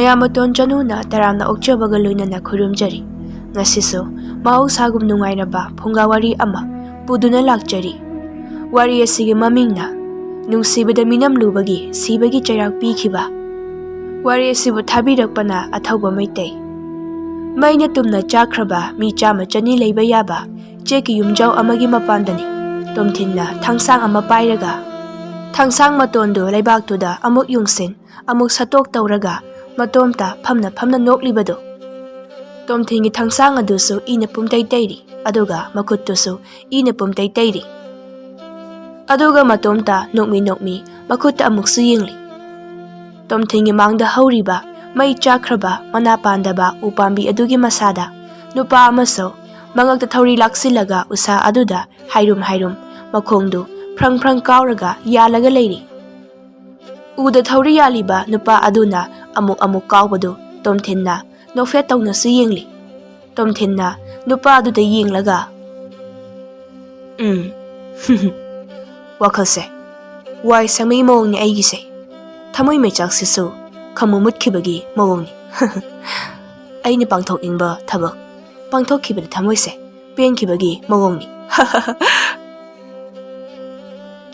ꯃꯌꯥꯃꯇꯣꯟ ꯆꯅꯨꯅ ꯇꯔꯥꯝꯅ ꯑꯣꯛꯆꯕꯒ ꯂꯣꯏꯅꯅ ꯈꯨꯔꯨꯝꯖꯔꯤ. ꯉꯁꯤꯁꯨ ꯃꯍꯧꯁꯥꯒꯨꯝ ꯅꯨꯡꯉꯥꯏꯔꯕ ꯐꯨꯡꯒꯥꯋꯥꯔꯤ ꯑꯃ ꯄꯨꯗꯨꯅ ꯂꯥꯛꯆꯔꯤ. ꯋꯥꯔꯤ ꯑꯁꯤꯒꯤ ꯃꯃꯤꯡꯅ ꯅꯨꯡꯁꯤꯕꯗ ꯃꯤꯅꯝꯂꯨꯕꯒꯤ ꯁꯤꯕꯒꯤ ꯆꯩꯔꯥꯛ ꯄꯤꯈꯤꯕ. ꯋꯥꯔꯤ ꯑꯁꯤꯕꯨ ꯊꯥꯕꯤꯔꯛꯄꯅ ꯑꯊꯧꯕ ꯃꯩꯇꯩ. ꯃꯩꯅ ꯇꯨꯝꯅ ꯆꯥꯛꯈ꯭ꯔꯕ ꯃꯤ 100-200 ꯂꯩꯕ ꯌꯥꯕ ꯆꯦꯛꯀꯤ ꯌꯨꯝꯖꯥꯎ ꯑꯃꯒꯤ ꯃꯄꯥꯟꯗꯅꯤ. ꯇꯣꯝꯊꯤꯟꯅ ꯊꯥꯡꯁꯥꯡ ꯑꯃ ꯄꯥꯏꯔꯒ ꯊꯥꯡꯁꯥꯡ ꯃꯇꯣꯟꯗꯨ ꯂꯩꯕꯥꯛꯇꯨꯗ ꯑꯃꯨꯛ ꯌꯨꯡꯁꯤꯟ ꯑꯃꯨꯛ ꯁꯠꯇꯣꯛ ꯇꯧꯔꯒ ꯃꯇꯣꯝꯇ ꯐꯝꯅ ꯅꯣꯛꯂꯤꯕꯗꯨ. ꯇꯣꯝꯊꯤꯟꯒꯤ ꯊꯥꯡꯁꯥꯡ ꯑꯗꯨꯁꯨ ꯏꯅ ꯄꯨꯝꯇꯩ ꯇꯩꯔꯤ, ꯑꯗꯨꯒ ꯃꯈꯨꯠꯇꯨꯁꯨ ꯏꯅ ꯄꯨꯝꯇꯩ ꯇꯩꯔꯤ. ꯑꯗꯨꯒ ꯃꯇꯣꯝꯇ ꯅꯣꯛꯃꯤ ꯃꯈꯨꯠꯇ ꯑꯃꯨꯛꯁꯨ ꯌꯦꯡꯂꯤ. ꯇꯣꯝꯊꯤꯟꯒꯤ ꯃꯥꯡꯗ ꯍꯧꯔꯤꯕ ꯃꯩ ꯆꯥꯛꯈ꯭ꯔꯕ ꯃꯅꯥ ꯄꯥꯟꯗꯕ ꯎꯄꯥꯝꯕꯤ ꯑꯗꯨꯒꯤ ꯃꯁꯥꯗ ꯅꯨꯄꯥ ꯑꯃꯁꯨ ꯃꯉꯛꯇ ꯊꯧꯔꯤ ꯂꯥꯛꯁꯤꯜꯂꯒ ꯎꯁꯥ ꯑꯗꯨꯗ ꯍꯥꯏꯔꯨꯝ ꯃꯈꯣꯡꯗꯨ ꯐ꯭ꯔꯪ ꯀꯥꯎꯔꯒ ꯌꯥꯜꯂꯒ ꯂꯩꯔꯤ. ꯎꯗ ꯊꯧꯔꯤ ꯌꯥꯜꯂꯤꯕ ꯅꯨꯄꯥ ꯑꯗꯨꯅ ꯑꯃꯨꯛ ꯀꯥꯎꯕꯗꯨ ꯇꯣꯝꯊꯤꯟꯅ ꯅꯣꯛꯐꯦꯠ ꯇꯧꯅꯁꯨ ꯌꯦꯡꯂꯤ. ꯇꯣꯝꯊꯤꯟꯅ ꯅꯨꯄꯥ ꯑꯗꯨꯗ ꯌꯦꯡꯂꯒ ꯋꯥꯈꯜꯁꯦ ꯋꯥꯏ ꯁꯪꯕꯒꯤ ꯃꯑꯣꯡꯅꯤ ꯑꯩꯒꯤꯁꯦ. ꯊꯃꯣꯏ ꯃꯩꯆꯥꯛꯁꯤꯁꯨ ꯈꯃꯨ ꯃꯨꯠꯈꯤꯕꯒꯤ ꯃꯑꯣꯡꯅꯤ. ꯑꯩꯅ ꯄꯥꯡꯊꯣꯛꯅꯤꯡꯕ ꯊꯕꯛ ꯄꯥꯡꯊꯣꯛꯈꯤꯕꯗ ꯊꯃꯣꯏꯁꯦ ꯄꯦꯟꯈꯤꯕꯒꯤ ꯃꯑꯣꯡꯅꯤ.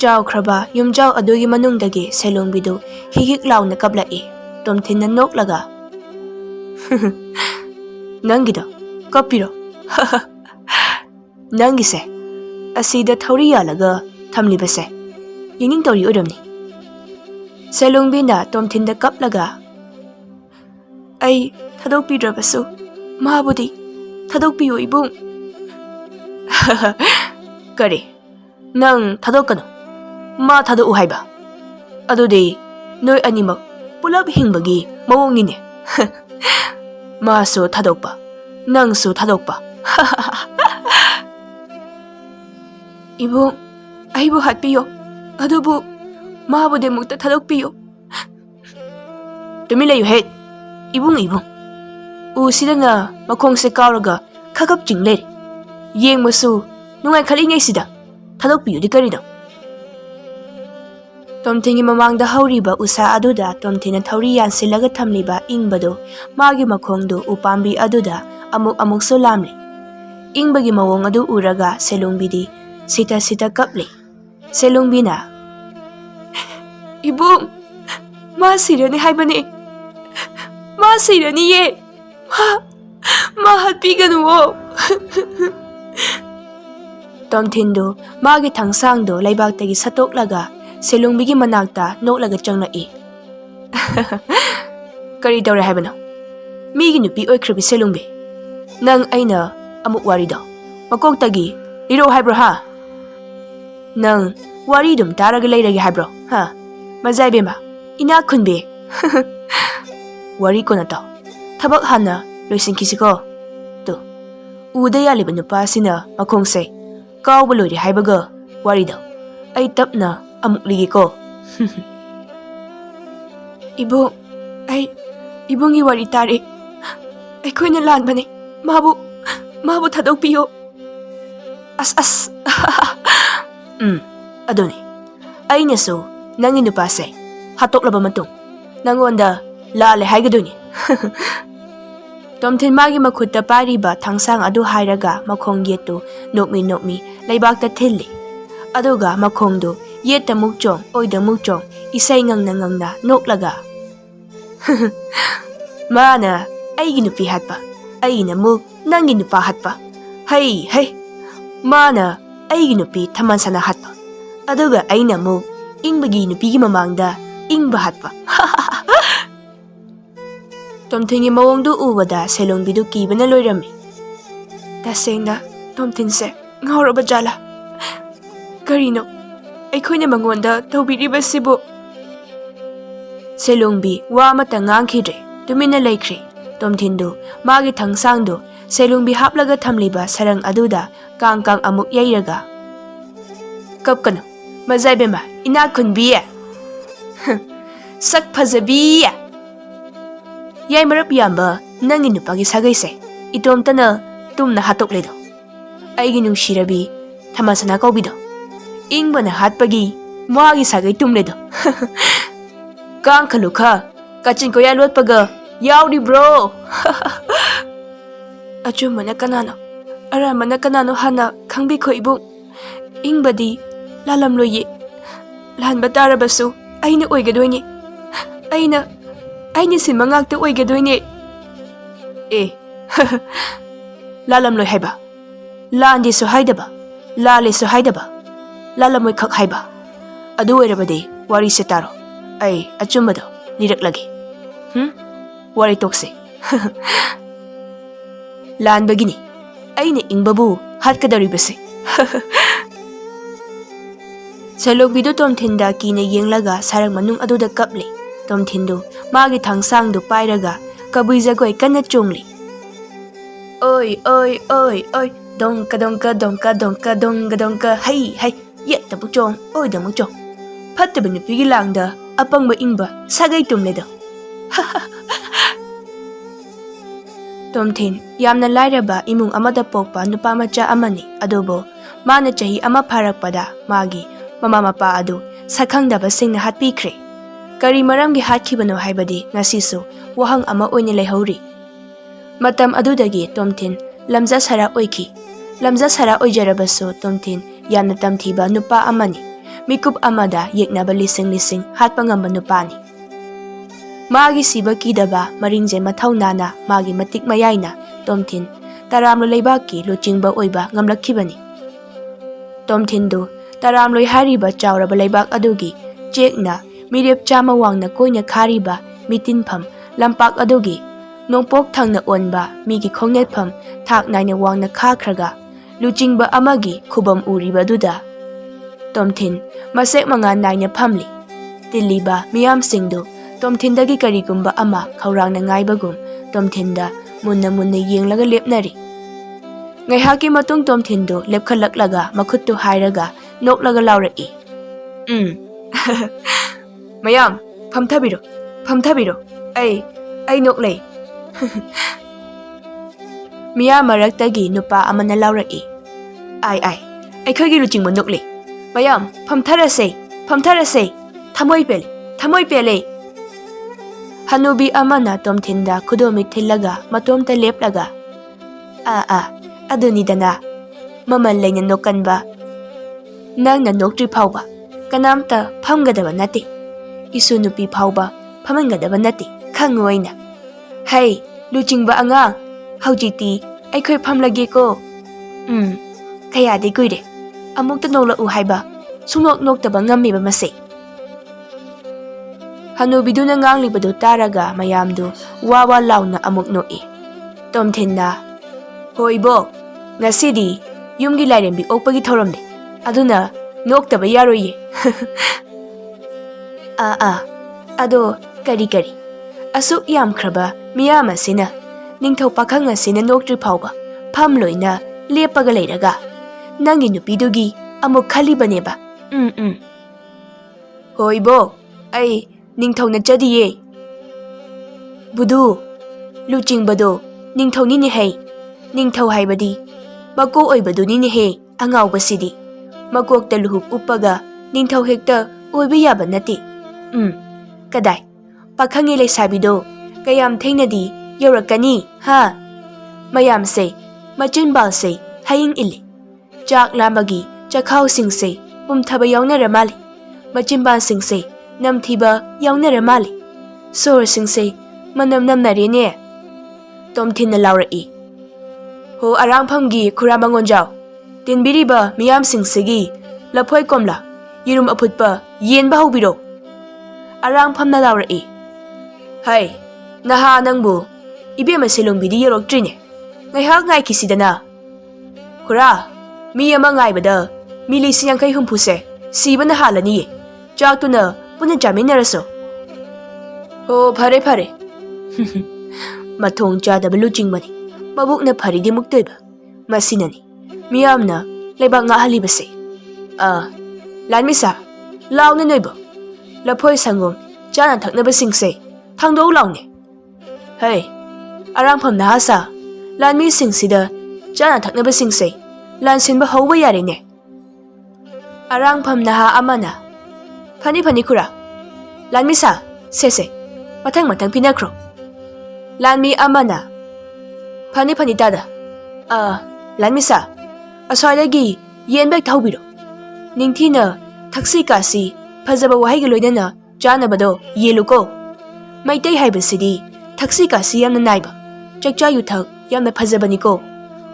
ꯆꯥꯎꯈ꯭ꯔꯕ ꯌꯨꯝꯖꯥꯎ ꯑꯗꯨꯒꯤ ꯃꯅꯨꯡꯗꯒꯤ ꯁꯦꯂꯣꯡꯕꯤꯗꯨ ꯍꯤꯛ ꯂꯥꯎꯅ ꯀꯞꯂꯛꯏ. ꯇꯣꯝꯊꯤꯟꯅ ꯅꯣꯛꯂꯒ ꯅꯪꯒꯤꯗꯣ ꯀꯞꯄꯤꯔꯣ? ꯅꯪꯒꯤꯁꯦ ꯑꯁꯤꯗ ꯊꯧꯔꯤ ꯌꯥꯜꯂꯒ ꯊꯝꯂꯤꯕꯁꯦ ꯌꯦꯡꯅꯤꯡꯇꯧꯔꯤ ꯑꯣꯏꯔꯝꯅꯤ. ꯁꯦꯂꯣꯡꯕꯤꯅ ꯇꯣꯝꯊꯤꯟꯗ ꯀꯞꯂꯒ ꯑꯩ ꯊꯥꯗꯣꯛꯄꯤꯗ꯭ꯔꯕꯁꯨ ꯃꯥꯕꯨꯗꯤ ꯊꯥꯗꯣꯛꯄꯤꯌꯨ ꯏꯕꯨꯡ. ꯀꯔꯤ? ꯅꯪ ꯊꯥꯗꯣꯛꯀꯅꯨ, ꯃꯥ ꯊꯥꯗꯣꯛꯎ ꯍꯥꯏꯕ? ꯑꯗꯨꯗꯤ ꯅꯣꯏ ꯑꯅꯤꯃꯛ ꯄꯨꯂꯞ ꯍꯤꯡꯕꯒꯤ ꯃꯑꯣꯡꯅꯤꯅꯦ. ꯃꯥꯁꯨ ꯊꯥꯗꯣꯛꯄ, ꯅꯪꯁꯨ ꯊꯥꯗꯣꯛꯄ. ꯏꯕꯨꯡ, ꯑꯩꯕꯨ ꯍꯥꯠꯄꯤꯌꯣ, ꯑꯗꯨꯕꯨ ꯃꯥꯕꯨꯗꯤ ꯑꯃꯨꯛꯇ ꯊꯥꯗꯣꯛꯄꯤꯌꯣ. ꯇꯨꯃꯤꯟ ꯂꯩꯌꯨ ꯍꯦ ꯏꯕꯨꯡ. ꯎꯁꯤꯗꯅ ꯃꯈꯣꯡꯁꯦ ꯀꯥꯎꯔꯒ ꯈꯞ ꯆꯤꯡ ꯂꯩꯔꯦ. ꯌꯦꯡꯕꯁꯨ ꯅꯨꯡꯉꯥꯏꯈꯠꯂꯤꯉꯩꯁꯤꯗ ꯊꯥꯗꯣꯛꯄꯤꯌꯨꯗꯤ ꯀꯔꯤꯅꯣ? ꯇꯣꯝꯊꯤꯟꯒꯤ ꯃꯃꯥꯡꯗ ꯍꯧꯔꯤꯕ ꯎꯁꯥ ꯑꯗꯨꯗ ꯇꯣꯝꯊꯤꯟꯅ ꯊꯧꯔꯤ ꯌꯥꯟꯁꯤꯜꯂꯒ ꯊꯝꯂꯤꯕ ꯏꯪꯕꯗꯨ ꯃꯥꯒꯤ ꯃꯈꯣꯡꯗꯨ ꯎꯄꯥꯝꯕꯤ ꯑꯗꯨꯗ ꯑꯃꯨꯛꯁꯨ ꯂꯥꯝꯂꯤ. ꯏꯪꯕꯒꯤ ꯃꯑꯣꯡ ꯑꯗꯨ ꯎꯔꯒ ꯁꯦꯂꯣꯡꯕꯤꯗꯤ ꯁꯤꯇ ꯀꯞꯂꯤ. ꯁꯦꯂꯣꯡꯕꯤꯅ ꯏꯕꯨꯡ, ꯃꯥ ꯁꯤꯔꯅꯤ ꯍꯥꯏꯕꯅꯤ. ꯃꯥ ꯁꯤꯔꯅꯤꯌꯦ. ꯃꯥ ꯍꯥꯠꯄꯤꯒꯅꯨꯋꯣ. ꯇꯣꯝꯊꯤꯟꯗꯨ ꯃꯥꯒꯤ ꯊꯥꯡꯁꯥꯡꯗꯨ ꯂꯩꯕꯥꯛꯇꯒꯤ ꯁꯠꯇꯣꯛꯂꯒ ꯁꯦꯂꯣꯡꯕꯤꯒꯤ ꯃꯅꯥꯛꯇ ꯅꯣꯛꯂꯒ ꯆꯪꯂꯛꯏ. ꯀꯔꯤ ꯇꯧꯔꯦ ꯍꯥꯏꯕꯅꯣ? ꯃꯤꯒꯤ ꯅꯨꯄꯤ ꯑꯣꯏꯈ꯭ꯔꯕꯤ ꯁꯦꯂꯣꯡꯕꯤ, ꯅꯪ ꯑꯩꯅ ꯑꯃꯨꯛ ꯋꯥꯔꯤꯗꯣ ꯃꯀꯣꯛꯇꯒꯤ ꯂꯤꯔꯛꯑꯣ ꯍꯥꯏꯕ꯭ꯔꯣ ꯍꯥ? ꯅꯪ ꯋꯥꯔꯤꯗꯨꯝ ꯇꯥꯔꯒ ꯂꯩꯔꯒꯦ ꯍꯥꯏꯕ꯭ꯔꯣ ꯍꯥ? ꯃꯖꯥꯏꯕꯦꯝꯃ, ꯏꯅꯥꯛ ꯈꯨꯟꯕꯤ. ꯋꯥꯔꯤ ꯀꯣꯟꯅ ꯇꯥꯎ, ꯊꯕꯛ ꯍꯥꯟꯅ ꯂꯣꯏꯁꯤꯟꯈꯤꯁꯤꯀꯣ. ꯇꯨ, ꯎꯗ ꯌꯥꯜꯂꯤꯕ ꯅꯨꯄꯥꯁꯤꯅ ꯃꯈꯣꯡꯁꯦ ꯀꯥꯎꯕ ꯂꯣꯏꯔꯦ ꯍꯥꯏꯕꯒ ꯋꯥꯔꯤꯗꯣ ꯑꯩ ꯇꯞꯅ ꯑꯃꯨꯛ ꯂꯤꯒꯦꯀꯣ. ꯏꯕꯨꯡ, ꯑꯩ ꯏꯕꯨꯡꯒꯤ ꯋꯥꯔꯤ ꯇꯥꯔꯦ. ꯑꯩꯈꯣꯏꯅ ꯂꯥꯟꯕꯅꯤ. ꯃꯥꯕꯨ ꯊꯥꯗꯣꯛꯄꯤꯌꯣ. ꯑꯁ. ꯑꯗꯨꯅꯤ, ꯑꯩꯅꯁꯨ ꯅꯪꯒꯤ ꯅꯨꯄꯥꯁꯦ ꯍꯥꯠꯇꯣꯛꯂꯕ ꯃꯇꯨꯡ ꯅꯪꯉꯣꯟꯗ ꯂꯥꯜꯂꯦ ꯍꯥꯏꯒꯗꯣꯏꯅꯤ. ꯇꯣꯝꯊꯤꯟ ꯃꯥꯒꯤ ꯃꯈꯨꯠꯇ ꯄꯥꯏꯔꯤꯕ ꯊꯥꯡꯁꯥꯡ ꯑꯗꯨ ꯍꯥꯏꯔꯒ ꯃꯈꯣꯡ ꯌꯦꯠꯇꯨ ꯅꯣꯛꯃꯤ ꯂꯩꯕꯥꯛꯇ ꯊꯤꯜꯂꯤ. ꯑꯗꯨꯒ ꯃꯈꯣꯡꯗꯨ ꯌꯦꯠꯇ ꯃꯨꯛ ꯆꯣꯡ ꯑꯣꯏꯗ ꯃꯨꯛ ꯆꯣꯡ ꯏꯁꯩ ꯉꯪꯅ ꯅꯣꯛꯂꯒ ꯃꯥꯅ ꯑꯩꯒꯤ ꯅꯨꯄꯤ ꯍꯥꯠꯄ, ꯑꯩꯅ ꯑꯃꯨꯛ ꯅꯪꯒꯤ ꯅꯨꯄꯥ ꯍꯥꯠꯄ. ꯍꯩ, ꯃꯥꯅ ꯑꯩꯒꯤ ꯅꯨꯄꯤ ꯊꯃꯟꯁꯅꯥ ꯍꯥꯠꯄ, ꯑꯗꯨꯒ ꯑꯩꯅ ꯑꯃꯨꯛ ꯏꯪꯕꯒꯤ ꯅꯨꯄꯤꯒꯤ ꯃꯃꯥꯡꯗ ꯏꯪꯕ ꯍꯥꯠꯄ. ꯇꯣꯝꯊꯤꯟꯒꯤ ꯃꯑꯣꯡꯗꯨ ꯎꯕꯗ ꯁꯦꯂꯣꯡꯕꯤꯗꯨ ꯀꯤꯕꯅ ꯂꯣꯏꯔꯝꯃꯤ. ꯇꯁꯦꯡꯅ ꯇꯣꯝꯊꯤꯟꯁꯦ ꯉꯥꯎꯔꯕ ꯖꯥꯠꯂꯥ? ꯀꯔꯤꯅꯣ ꯑꯩꯈꯣꯏꯅ ꯃꯉꯣꯟꯗ ꯇꯧꯕꯤꯔꯤꯕꯁꯤꯕꯨ? ꯁꯦꯂꯣꯡꯕꯤ ꯋꯥ ꯑꯃꯠꯇ ꯉꯥꯡꯈꯤꯗ꯭ꯔꯦ, ꯇꯨꯃꯤꯟꯅ ꯂꯩꯈ꯭ꯔꯦ. ꯇꯣꯝꯊꯤꯟꯗꯨ ꯃꯥꯒꯤ ꯊꯥꯡꯁꯥꯡꯗꯨ ꯁꯦꯂꯣꯡꯕꯤ ꯍꯥꯞꯂꯒ ꯊꯝꯂꯤꯕ ꯁꯔꯪ ꯑꯗꯨꯗ ꯀꯥꯡ ꯑꯃꯨꯛ ꯌꯩꯔꯒ ꯀꯞꯀꯅꯨ ꯃꯖꯥꯏꯕꯦꯝꯃ, ꯏꯅꯥꯛ ꯈꯨꯟꯕꯤ. ꯁꯛ ꯐꯖꯕꯤ. ꯌꯥꯏꯃꯔꯞ ꯌꯥꯝꯕ ꯅꯪꯒꯤ ꯅꯨꯄꯥꯒꯤ ꯁꯥꯒꯩꯁꯦ ꯏꯇꯣꯝꯇꯅ ꯇꯨꯝꯅ ꯍꯥꯠꯇꯣꯛꯂꯦꯗꯣ. ꯑꯩꯒꯤ ꯅꯨꯡꯁꯤꯔꯕꯤ ꯊꯃꯟꯁꯅꯥ ꯀꯧꯕꯤꯗꯣ ꯏꯪꯕꯅ ꯍꯥꯠꯄꯒꯤ ꯃꯥꯒꯤ ꯁꯥꯒꯩ ꯇꯨꯝꯂꯦꯗꯣ. ꯀꯥꯡ ꯈꯜꯂꯨꯈ ꯀꯥꯆꯤꯟ ꯀꯣꯌꯥ ꯂꯣꯠꯄꯒ Yauribro? Achumana kanano? Aramana kanano hana khangbikho ibung? Ingbadi lalamloye. Lanba tarabasu aina oigadoine. Aina sinma ngakta oigadoine. Lalamloy haiba. Landi so haidaba. Lale so haidaba. Lalamoy khak haiba. Adu oirabadi wari se taro. Ai achumbado liraklagi. Wari tokse. Lan bagini. Aina ingbabu hatkadoribase. Salogbido Tomthinda kina yenglaga sarang manung aduda kapli. Tomthindu magi thangsangdu pairaga kabui jagoi kanna chongli. Oi oi oi oi dongka dongka dongka dongka dongka dongka hai hai yetta bu chong oi da mu chong. Fattaba nupigi langda apangba ingba sagai tumledo. Tomthin yamna lairaba imung amada pokpa nupa macha amani adobo mana chahi ama pharakpada magi mama mapa adu sakhangdaba singna hatpikre. Kari maramgi hatkibano haibadi ngasisu wahang ama oine leihori. Matam adudagi Tomthin lamja sara oiki. Lamja sara oijarabasu Tomthin yamna tamthiba nupa amani. Mikup amada yeknaba lising hatpangamba nupani. Magi siba kidaba maringje mathau nana magi matik mayaina Tomthin taramlo leibaki luchingba oiba ngamlakhibani. Tomthindu taramloi hariba chauraba leibak adugi chekna mirep chama wangna koina khariba mitinpham lampak adugi nongpok thangna onba migi khongnetpham thak naina wangna khakhraga luchingba amagi khubam uriba duda Tomthin masek manga naina phamli tiliba miyam singdu Tomthindagi karigumba ama khaurangna ngaibagum Tomthinda munna yenglaga lepnari ngaihaki matung Tomthindu lepkhalaklaga makhuttu hairaga noklaga lauraki Mayam phamthabiro ai noklei Miya maraktagi nupa amana lauraki ai khagi luchingma nokle Mayam phamtharase thamoi pele Hanubi amana Tomthinda khudomi thillaga matomta leplaga aduni dana mamal leina nokanba nangna noktri phauba kanamta phamgadaba nati isu nupi phauba phamangadaba nati khangoina hai luchingba anga haujiti aikhoi phamlage ko kayadi kuire amukta nokla u haiba sunok noktaba ngamiba mase Hanubiduna nganglibadu taraga mayamdu wawa launa amuk noi Tomthinda hoibo ngasidi yumgi lairembi okpagi thoramde aduna noktaba yaroye ado kari asuk yamkhraba miyama sina ningthau pakhanga sina noktri phauba phamloina lepaga leiraga nangi nupidugi amuk khalibaneba hoibo ai ningthau na chadiye budu luchingbado ningthau ni ne hei ningthau haibadi mako oibadu ni ne he angau basidi makok ta luhup upaga ningthau hekta oiba yaba nati kadai pakhangi leisabido kayam thainadi yorakani ha mayam se machin bal se haing ili chak lamagi chakhau sing se pumthaba yauna ramali machin bal sing se namthiba yauna ramali sor sing se manam namnare ne Tomthinna laurai ho arangphamgi khuramangon jaw tinbiriba miyam singsigi laphoi komla yirum aphutpa yenba hobiro arangphamna laurai hai naha nangbu ibema selongbidi yoroktrine ngaihak ngai kisidana khura mi ama ngaibada mili siyankai humphuse sibana halani chaktuna puna jaminaraso ho phare mathong chadaba luchingmani mabukna pharidi mukteba masinani miyamna leibak nga halibase lanmisa launa noibo laphoi sangom chana thaknaba singse thangdou laune hey arangpham nahasa lanmi singsida chana thaknaba singse lansinba hauba yarene arangpham naha amana phani khura lanmisa sese mathang pinakhro Lanmi amana Fani fani tada Lanmi sa Aswadagi yen bek thawbiro Ningthina Thaksi kasi Phajaba wahai gi loinana Chanabado yeluko Maitai haibasidi Thaksi kasi yamna naiba Chakcha yuthak yamna phajabani ko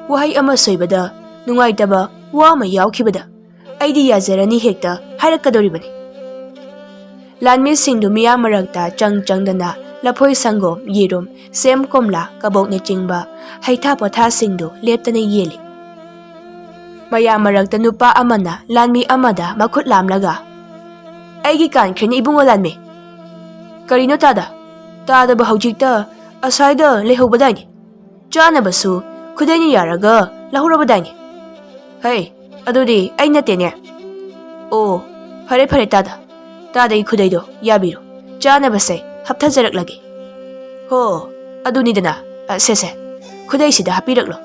Wahai ama soibada Nungaitaba wa ma yaukibada Aidi yazarani hekta hairakadoribani Lanmi singdu miyam marakta changdana Lapoi sangom yerum sem komla kabok ne chingba haitha potha singdu leptana yeli Mayam marakta nupa amana Lanmi amada makhut lamlaga Aigi kan khrini ibungo Lanmi Karino tada ba haujikta asaida lehobadani Chanabasu khudani yaraga lahurabadani Hey adudi ai natene Oh phare tada Tadai khudaido yabiro Chanabase hapthajarak lagi Ho adunidana se khudai sida hapiraklo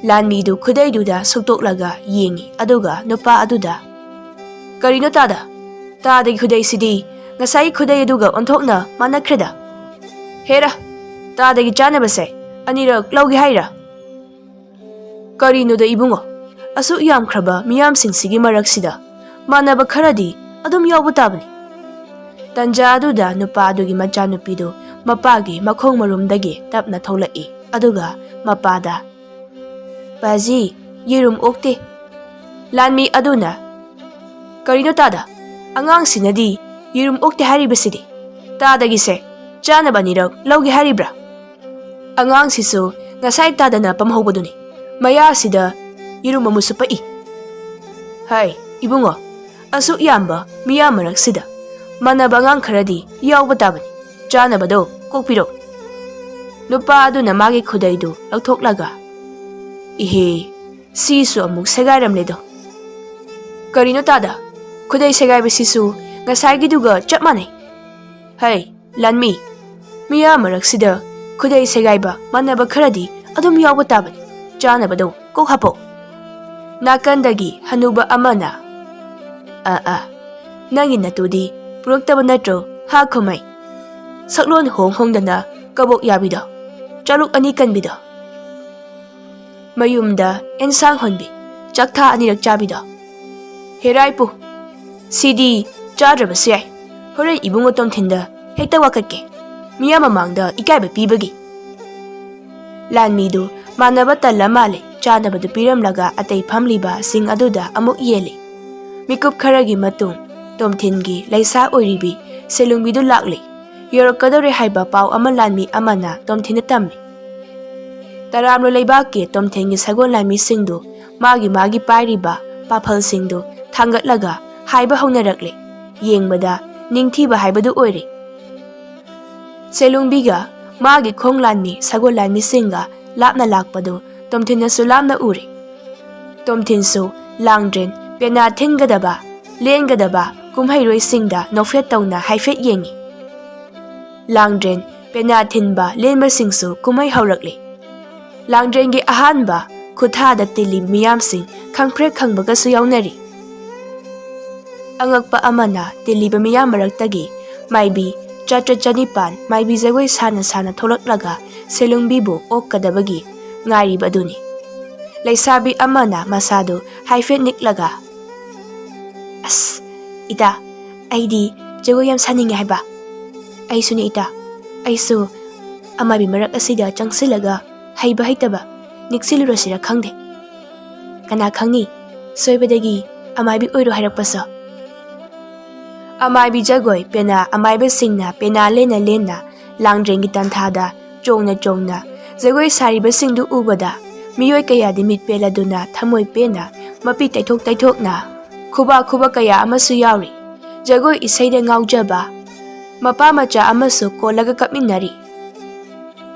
Lanmi du khudai duda soktoklaga yengi aduga nupa aduda Karino tadai khudai sidi ngasai khudai aduga onthokna manakreda Hera tadai chanabase anirak lawgi haira Karino da ibungo asu yamkhraba miyam singsigi maraksida manaba kharadi adum yawbu tabani Tanja aduda nupa adugi machanupidu mapagi makhong marumdagi tapna tholai aduga mapada Baji yerum okte Lanmi aduna Karino tada angang sinadi yerum okte haribasidi tadagi se chanabanirok lawgi haribra Angang sisu ngasai tadana pamhobaduni maya sida yerum amusu pai Hai ibungo asu yamba miyamarak sida Manabangang kharadi yawba tabani Chanabado kokpiro Nupa aduna magi khudaidu lauthoklaga Ihe sisu amuk segairamledo Karino tada khudai segaiba sisu ngasaigiduga chap manai Hai Lanmi miyamarak sida khudai segaiba manaba kharadi adum yawba tabani Chanabado kokhapo Nakandagi hanuba amana Nangi natudi Puruktaba natro ha khomai Saklon hongdana kabok yabido Chaluk ani kanbido Mayumda ensang honbi Chakta anirak chabido Heraipu Sidi chadrabas yai Horen ibungo tomthinda hekta wakatke Miya mamangda ikaiba pibagi Lanmidu manaba talla male Chanabadu piramlaga atay pamliba sing aduda amuk yeli Mikup kharagi matung Tomthingi laisa oiribi selungbidu lakli yorakadore haiba pau ama Lanmi amana tomthina tammi Taramlo leibaki tomthingi sagon Lanmi singdu magi pairiba paphal singdu thangatlaga haiba haunarakle yengbada ningthiba haibadu oiri Selungbiga magi khong Lanmi sagon Lanmi singa lapna lakpadu tomthina sulamna uri Tomthinsu langdren pena thingadaba lengadaba kumhairoi singda nofet tawna haifet yengi Langdren pena thinba lenma singsu kumhai haurakle Langdren gi ahanba khuthada tili miyam sing khangpre khangbaga su yawnari Angakpa amana tiliba miyam maraktagi maibi chatra chanipan maibi jagoi sana tholaklaga selungbibu okkadabagi ngairiba duni Laisabi amana masadu haifet niklaga As Ita, aidi jagoi yam saningi haiba Aisuni ita Aisu amabi marak asida changsilaga haiba haitaba niksilurasira khangde Kana khangni soibadagi amaibi oiro hairakpasa Amaibi jagoi pena amaiba singna pena lena langdrengi tanthada chongna jagoi sariba singdu ubada miyoi kayadi mitpeladuna thamoi pena mapi taithokna Kuba kaya amasu yauri jagoi isaida ngaujaba mapa macha amasu kolaga kapminari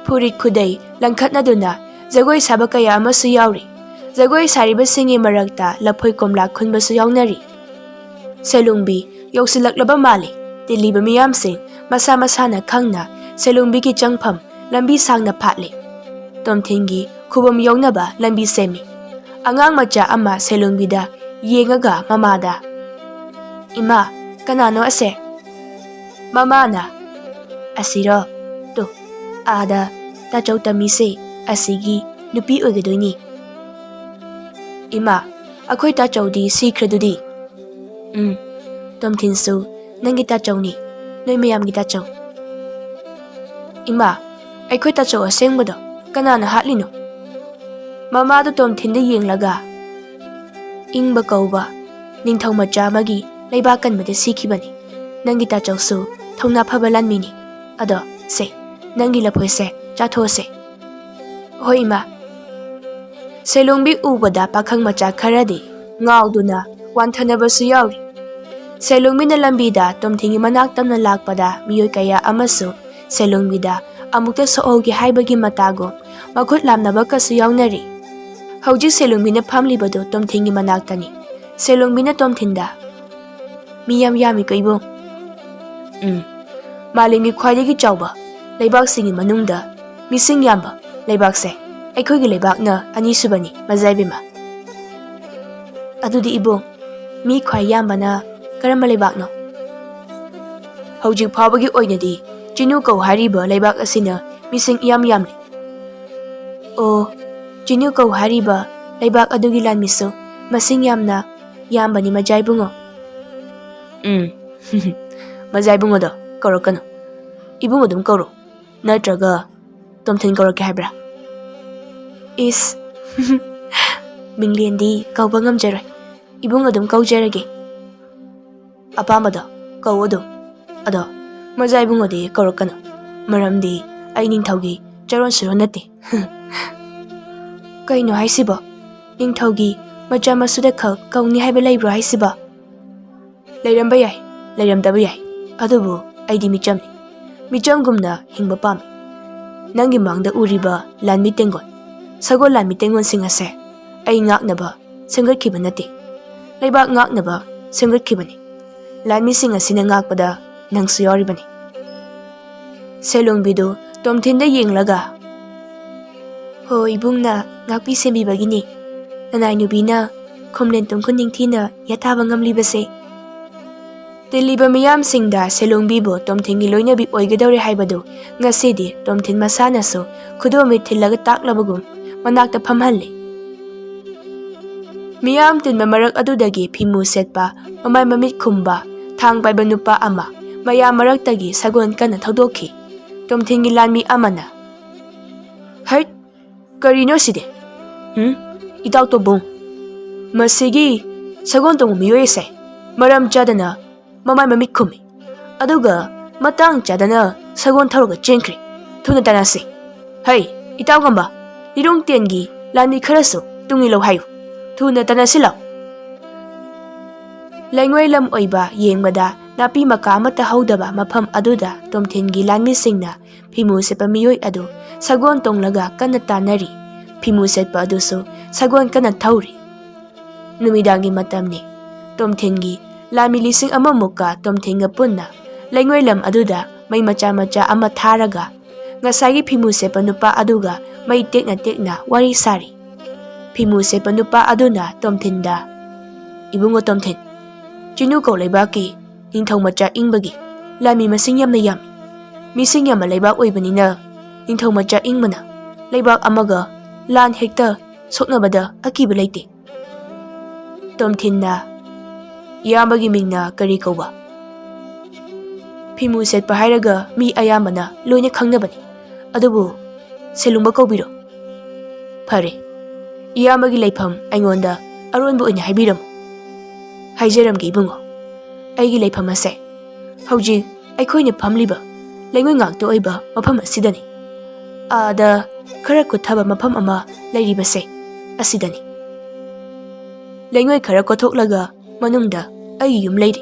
Purit khudai langkhatnaduna jagoi saba kaya amasu yauri jagoi sariba singi marakta laphoi komla khunbasu yawnari Selungbi yausilaklaba mali tiliba miyam sing masana khangna Selungbi ki changpham lambi sangna phatle Tomthingi khubam yawnaba lambi semi Angang macha ama Selungbida yengaga mamada Ima kanano ase Mamana Asiro to ꯑꯥꯗ ꯇꯥꯆꯧ ꯇꯝꯃꯤꯁꯦ ꯑꯁꯤꯒꯤ ꯅꯨꯄꯤ ꯑꯣꯏꯒꯗꯣꯏꯅꯤ꯫ ꯏꯃꯥ, ꯑꯩꯈꯣꯏ ꯇꯥꯆꯧꯗꯤ ꯁꯤꯈ꯭ꯔꯗꯨꯗꯤ꯫ ꯇꯣꯝꯊꯤꯟꯁꯨ ꯅꯪꯒꯤ ꯇꯥꯆꯧꯅꯤ, ꯅꯣꯏ ꯃꯌꯥꯝꯒꯤ ꯇꯥꯆꯧ꯫ ꯏꯃꯥ, ꯑꯩꯈꯣꯏ ꯇꯥꯆꯧ ꯑꯁꯦꯡꯕꯗꯣ ꯀꯅꯥꯅ ꯍꯥꯠꯂꯤꯅꯣ? ꯃꯃꯥꯗꯨ ꯇꯣꯝꯊꯤꯟꯗ ꯌꯦꯡꯂꯒ, ꯏꯪꯕ ꯀꯧꯕ ꯅꯤꯡꯊꯧ ꯃꯆꯥ ꯑꯃꯒꯤ ꯂꯩꯕꯥꯛ ꯀꯟꯕꯗ ꯁꯤꯈꯤꯕꯅꯤ꯫ ꯅꯪꯒꯤ ꯇꯥꯆꯧꯁꯨ ꯊꯧꯅꯥ ꯐꯕ ꯂꯥꯟꯃꯤꯅꯤ꯫ ꯑꯗꯣ ꯁꯦ, ꯅꯪꯒꯤ ꯂꯐꯣꯏꯁꯦ ꯆꯥꯊꯣꯛꯑꯁꯦ꯫ ꯍꯣꯏ ꯏꯃꯥ꯫ ꯁꯦꯂꯣꯡꯕꯤ ꯎꯕꯗ ꯄꯥꯈꯪ ꯃꯆꯥ ꯈꯔꯗꯤ ꯉꯥꯎꯗꯨꯅ ꯋꯥꯟꯊꯅꯕꯁꯨ ꯌꯥꯎꯔꯤ꯫ ꯁꯦꯂꯣꯡꯕꯤꯅ ꯂꯝꯕꯤꯗ ꯇꯣꯝꯊꯤꯟꯒꯤ ꯃꯅꯥꯛ ꯇꯝꯅ ꯂꯥꯛꯄꯗ ꯃꯤꯑꯣꯏ ꯀꯌꯥ ꯑꯃꯁꯨ ꯁꯦꯂꯣꯡꯕꯤꯗ ꯑꯃꯨꯛꯇ ꯁꯣꯛꯍꯧꯒꯦ ꯍꯥꯏꯕꯒꯤ ꯃꯇꯥꯒꯨꯝ ꯃꯈꯨꯠ ꯂꯥꯝꯅꯕꯀꯁꯨ ꯌꯥꯎꯅꯔꯤ꯫ ꯍꯧꯖꯤꯛ ꯁꯦꯂꯣꯡꯕꯤꯅ ꯐꯝꯂꯤꯕꯗꯨ ꯇꯣꯝꯊꯤꯟꯒꯤ ꯃꯅꯥꯛꯇꯅꯤ꯫ ꯁꯦꯂꯣꯡꯕꯤꯅ ꯇꯣꯝꯊꯤꯟꯗ, ꯃꯤ ꯌꯥꯝ ꯌꯥꯝꯃꯤꯀꯣ ꯏꯕꯨꯡ? ꯃꯥꯂꯦꯝꯒꯤ ꯈ꯭ꯋꯥꯏꯗꯒꯤ ꯆꯥꯎꯕ ꯂꯩꯕꯥꯛꯁꯤꯡꯒꯤ ꯃꯅꯨꯡꯗ ꯃꯤꯁꯤꯡ ꯌꯥꯝꯕ ꯂꯩꯕꯥꯛꯁꯦ ꯑꯩꯈꯣꯏꯒꯤ ꯂꯩꯕꯥꯛꯅ ꯑꯅꯤꯁꯨꯕꯅꯤ ꯃꯖꯥꯏꯕꯦꯝꯃ꯫ ꯑꯗꯨꯗꯤ ꯏꯕꯨꯡ, ꯃꯤ ꯈ꯭ꯋꯥꯏ ꯌꯥꯝꯕꯅ ꯀꯔꯝꯕ ꯂꯩꯕꯥꯛꯅꯣ? ꯍꯧꯖꯤꯛ ꯐꯥꯎꯕꯒꯤ ꯑꯣꯏꯅꯗꯤ ꯆꯤꯅꯨꯀꯧ ꯍꯥꯏꯔꯤꯕ ꯂꯩꯕꯥꯛ ꯑꯁꯤꯅ ꯃꯤꯁꯤꯡ ꯏꯌꯥꯝ ꯌꯥꯝꯂꯤ꯫ ꯑꯣ, ꯆꯤꯅꯨꯀꯧ ꯍꯥꯏꯔꯤꯕ ꯂꯩꯕꯥꯛ ꯑꯗꯨꯒꯤ ꯂꯥꯟꯃꯤꯁꯨ ꯃꯁꯤꯡ ꯌꯥꯝꯅ ꯌꯥꯝꯕꯅꯤ ꯃꯖꯥꯏꯕꯨꯡꯉꯣ꯫ ꯃꯖꯥꯏꯕꯨꯡꯉꯣꯗꯣ ꯀꯧꯔꯛꯀꯅꯨ, ꯏꯕꯨꯡ ꯑꯗꯨꯝ ꯀꯧꯔꯣ, ꯅꯠꯇ꯭ꯔꯒ ꯇꯣꯝꯊꯤꯟ ꯀꯧꯔꯛꯀꯦ ꯍꯥꯏꯕ꯭ꯔꯥ? ꯏꯁ, ꯃꯤꯡꯂꯦꯟꯗꯤ ꯀꯧꯕ ꯉꯝꯖꯔꯣꯏ, ꯏꯕꯨꯡ ꯑꯗꯨꯝ ꯀꯧꯖꯔꯒꯦ꯫ ꯑꯄꯥꯝꯕꯗꯣ ꯀꯧ ꯑꯗꯨꯝ꯫ ꯑꯗꯣ ꯃꯖꯥꯏꯕꯨꯡꯉꯣꯗꯤ ꯀꯧꯔꯛꯀꯅꯨ, ꯃꯔꯝꯗꯤ ꯑꯩ ꯅꯤꯡꯊꯧꯒꯤ ꯆꯔꯣꯟ ꯁꯨꯔꯣꯟ ꯅꯠꯇꯦ꯫ ꯀꯩꯅꯣ ꯍꯥꯏꯁꯤꯕꯣ? ꯅꯤꯡꯊꯧꯒꯤ ꯃꯆꯥ ꯃꯁꯨꯗ ꯈꯛ ꯀꯧꯅꯤ ꯍꯥꯏꯕ ꯂꯩꯕ꯭ꯔꯣ ꯍꯥꯏꯁꯤꯕꯣ? ꯂꯩꯔꯝꯕ ꯌꯥꯏ, ꯂꯩꯔꯝꯗꯕ ꯌꯥꯏ, ꯑꯗꯨꯕꯨ ꯑꯩꯗꯤ ꯃꯤꯆꯝꯅꯤ, ꯃꯤꯆꯝꯒꯨꯝꯅ ꯍꯤꯡꯕ ꯄꯥꯝꯃꯤ꯫ ꯅꯪꯒꯤ ꯃꯥꯡꯗ ꯎꯔꯤꯕ ꯂꯥꯟꯃꯤ ꯇꯦꯡꯒꯣꯜ, ꯁꯒꯣꯜ ꯂꯥꯟꯃꯤ ꯇꯦꯡꯒꯣꯜꯁꯤꯡ ꯑꯁꯦ ꯑꯩ ꯉꯥꯛꯅꯕ ꯁꯦꯝꯒꯠꯈꯤꯕ ꯅꯠꯇꯦ, ꯂꯩꯕꯥꯛ ꯉꯥꯛꯅꯕ ꯁꯦꯝꯒꯠꯈꯤꯕꯅꯤ꯫ ꯂꯥꯟꯃꯤꯁꯤꯡ ꯑꯁꯤꯅ ꯉꯥꯛꯄꯗ ꯅꯪꯁꯨ ꯌꯥꯎꯔꯤꯕꯅꯤ꯫ ꯁꯦꯂꯣꯡꯕꯤꯗꯨ ꯇꯣꯝꯊꯤꯟꯗ ꯌꯦꯡꯂꯒ, ꯍꯣ ꯏꯕꯨꯡꯅ ꯉꯥꯛꯄꯤ ꯁꯦꯟꯕꯤꯕꯒꯤꯅꯤ ꯅꯅꯥꯏ ꯅꯨꯕꯤꯅ ꯈꯣꯝꯂꯦꯟ ꯇꯨꯝꯈꯨꯟ ꯅꯤꯡꯊꯤꯅ ꯌꯥꯊꯥꯕ ꯉꯝꯂꯤꯕꯁꯦ꯫ ꯇꯤꯜꯂꯤꯕ ꯃꯤꯌꯥꯝꯁꯤꯡꯗ ꯁꯦꯂꯣꯡꯕꯤꯕꯨ ꯇꯣꯝꯊꯤꯟꯒꯤ ꯂꯣꯏꯅꯕꯤ ꯑꯣꯏꯒꯗꯧꯔꯦ ꯍꯥꯏꯕꯗꯨ ꯉꯁꯤꯗꯤ ꯇꯣꯝꯊꯤꯟ ꯃꯁꯥꯅꯁꯨ ꯈꯨꯗꯣꯝꯕꯤ ꯊꯤꯜꯂꯒ ꯇꯥꯛꯂꯕꯒꯨꯝ ꯃꯅꯥꯛꯇ ꯐꯝꯍꯜꯂꯤ꯫ ꯃꯤꯌꯥꯝ ꯇꯤꯟꯕ ꯃꯔꯛ ꯑꯗꯨꯗꯒꯤ ꯐꯤꯃꯨ ꯁꯦꯠꯄ, ꯃꯃꯥꯏ ꯃꯃꯤꯠ ꯈꯨꯝꯕ, ꯊꯥꯡ ꯄꯥꯏꯕ ꯅꯨꯄꯥ ꯑꯃ ꯃꯌꯥꯝ ꯃꯔꯛꯇꯒꯤ ꯁꯒꯣꯜ ꯀꯟꯅ ꯊꯧꯗꯣꯛꯈꯤ꯫ ꯇꯣꯝꯊꯤꯟꯒꯤ ꯂꯥꯟꯃꯤ ꯑꯃꯅ, ꯍꯩꯠ, ꯀꯔꯤꯅꯣ ꯁꯤꯗꯤ? ꯏꯇꯥꯎ ꯇꯣꯝꯕꯨꯡ, ꯃꯁꯤꯒꯤ ꯁꯒꯣꯜ ꯇꯣꯡꯕ ꯃꯤꯑꯣꯏ ꯑꯁꯦ ꯃꯔꯝ ꯆꯥꯗꯅ ꯃꯃꯥꯏ ꯃꯃꯤꯠ ꯈꯨꯝꯃꯤ, ꯑꯗꯨꯒ ꯃꯇꯥꯡ ꯆꯥꯗꯅ ꯁꯒꯣꯜ ꯊꯧꯔꯒ ꯆꯦꯟꯈ꯭ꯔꯦ꯫ ꯊꯨꯅ ꯇꯥꯟꯅꯁꯤ꯫ ꯍꯩ ꯏꯇꯥꯎꯒꯝꯕ, ꯂꯤꯔꯨꯡꯇꯦꯟꯒꯤ ꯂꯥꯟꯃꯤ ꯈꯔꯁꯨ ꯇꯨꯡ ꯏꯜꯂꯧ ꯍꯥꯏꯌꯨ, ꯊꯨꯅ ꯇꯥꯟꯅꯁꯤ ꯂꯥꯎ꯫ ꯂꯩꯉꯣꯏ ꯂꯝ ꯑꯣꯏꯕ ꯌꯦꯡꯕꯗ ꯅꯥꯄꯤ ꯃꯀꯥ ꯑꯃꯠꯇ ꯍꯧꯗꯕ ꯃꯐꯝ ꯑꯗꯨꯗ ꯇꯣꯝꯊꯤꯟꯒꯤ ꯂꯥꯟꯃꯤꯁꯤꯡꯅ ꯐꯤꯃꯨ ꯁꯦꯠꯄ ꯃꯤꯑꯣꯏ ꯑꯗꯨ ꯁꯒꯣꯜ ꯇꯣꯡꯂꯒ ꯀꯟꯅ ꯇꯥꯟꯅꯔꯤ꯫ ꯐꯤꯃꯨ ꯁꯦꯠꯄ ꯑꯗꯨꯁꯨ ꯁꯒꯣꯜ ꯀꯟꯅ ꯊꯧꯔꯤ꯫ ꯅꯨꯃꯤꯗꯥꯡꯒꯤ ꯃꯇꯝꯅꯤ꯫ ꯇꯣꯝꯊꯤꯟꯒꯤ ꯂꯥꯟꯃꯤ 1,000ꯃꯨꯛꯀ ꯇꯣꯝꯊꯤꯟꯒ ꯄꯨꯟꯅ ꯂꯩꯉꯣꯏ ꯂꯝ ꯑꯗꯨꯗ ꯃꯩ ꯃꯆꯥ ꯃꯆꯥ ꯑꯃ ꯊꯥꯔꯒ ꯉꯁꯥꯏꯒꯤ ꯐꯤꯃꯨ ꯁꯦꯠꯄ ꯅꯨꯄꯥ ꯑꯗꯨꯒ ꯃꯩ ꯇꯦꯛꯅ ꯇꯦꯛꯅ ꯋꯥꯔꯤ ꯁꯥꯔꯤ꯫ ꯐꯤꯃꯨ ꯁꯦꯠꯄ ꯅꯨꯄꯥ ꯑꯗꯨꯅ ꯇꯣꯝꯊꯤꯟꯗ, ꯏꯕꯨꯡꯉꯣ ꯇꯣꯝꯊꯤꯟ, ꯆꯤꯅꯨꯀꯧ ꯂꯩꯕꯥꯛꯀꯤ ꯅꯤꯡꯊꯧ ꯃꯆꯥ ꯏꯪꯕꯒꯤ ꯂꯥꯟꯃꯤ ꯃꯁꯤꯡ ꯌꯥꯝꯅ ꯌꯥꯝꯃꯤ꯫ ꯃꯤꯁꯤꯡ ꯌꯥꯝꯕ ꯂꯩꯕꯥꯛ ꯑꯣꯏꯕꯅꯤꯅ ꯅꯤꯡꯊꯧ ꯃꯆꯥ ꯏꯪꯕꯅ ꯂꯩꯕꯥꯛ ꯑꯃꯒ ꯂꯥꯟ ꯍꯦꯛꯇ ꯁꯣꯛꯅꯕꯗ ꯑꯀꯤꯕ ꯂꯩꯇꯦ꯫ ꯇꯣꯝꯊꯤꯟꯅ, ꯏꯌꯥꯝꯕꯒꯤ ꯃꯤꯡꯅ ꯀꯔꯤ ꯀꯧꯕ? ꯐꯤꯃꯨ ꯁꯦꯠꯄ ꯍꯥꯏꯔꯒ ꯃꯤ ꯑꯌꯥꯝꯕꯅ ꯂꯣꯏꯅ ꯈꯪꯅꯕꯅꯤ, ꯑꯗꯨꯕꯨ ꯁꯦꯂꯨꯡꯕ ꯀꯧꯕꯤꯔꯣ꯫ ꯐꯔꯦ, ꯏꯌꯥꯝꯕꯒꯤ ꯂꯩꯐꯝ ꯑꯩꯉꯣꯟꯗ ꯑꯔꯣꯟꯕ ꯑꯣꯏꯅ ꯍꯥꯏꯕꯤꯔꯝꯃꯨ꯫ ꯍꯥꯏꯖꯔꯝꯒꯦ ꯏꯕꯨꯡꯉꯣ, ꯑꯩꯒꯤ ꯂꯩꯐꯝ ꯑꯁꯦ ꯍꯧꯖꯤꯛ ꯑꯩꯈꯣꯏꯅ ꯐꯝꯂꯤꯕ ꯂꯩꯉꯣꯏ ꯉꯥꯛꯇ ꯑꯣꯏꯕ ꯃꯐꯝ ꯑꯁꯤꯗꯅꯤ꯫ ꯑꯥꯗ ꯈꯔ ꯀꯨꯠꯊꯕ ꯃꯐꯝ ꯑꯃ ꯂꯩꯔꯤꯕꯁꯦ ꯑꯁꯤꯗꯅꯤ꯫ ꯂꯩꯉꯣꯏ ꯈꯔ ꯀꯣꯊꯣꯛꯂꯒ ꯃꯅꯨꯡꯗ ꯑꯩꯒꯤ ꯌꯨꯝ ꯂꯩꯔꯤ꯫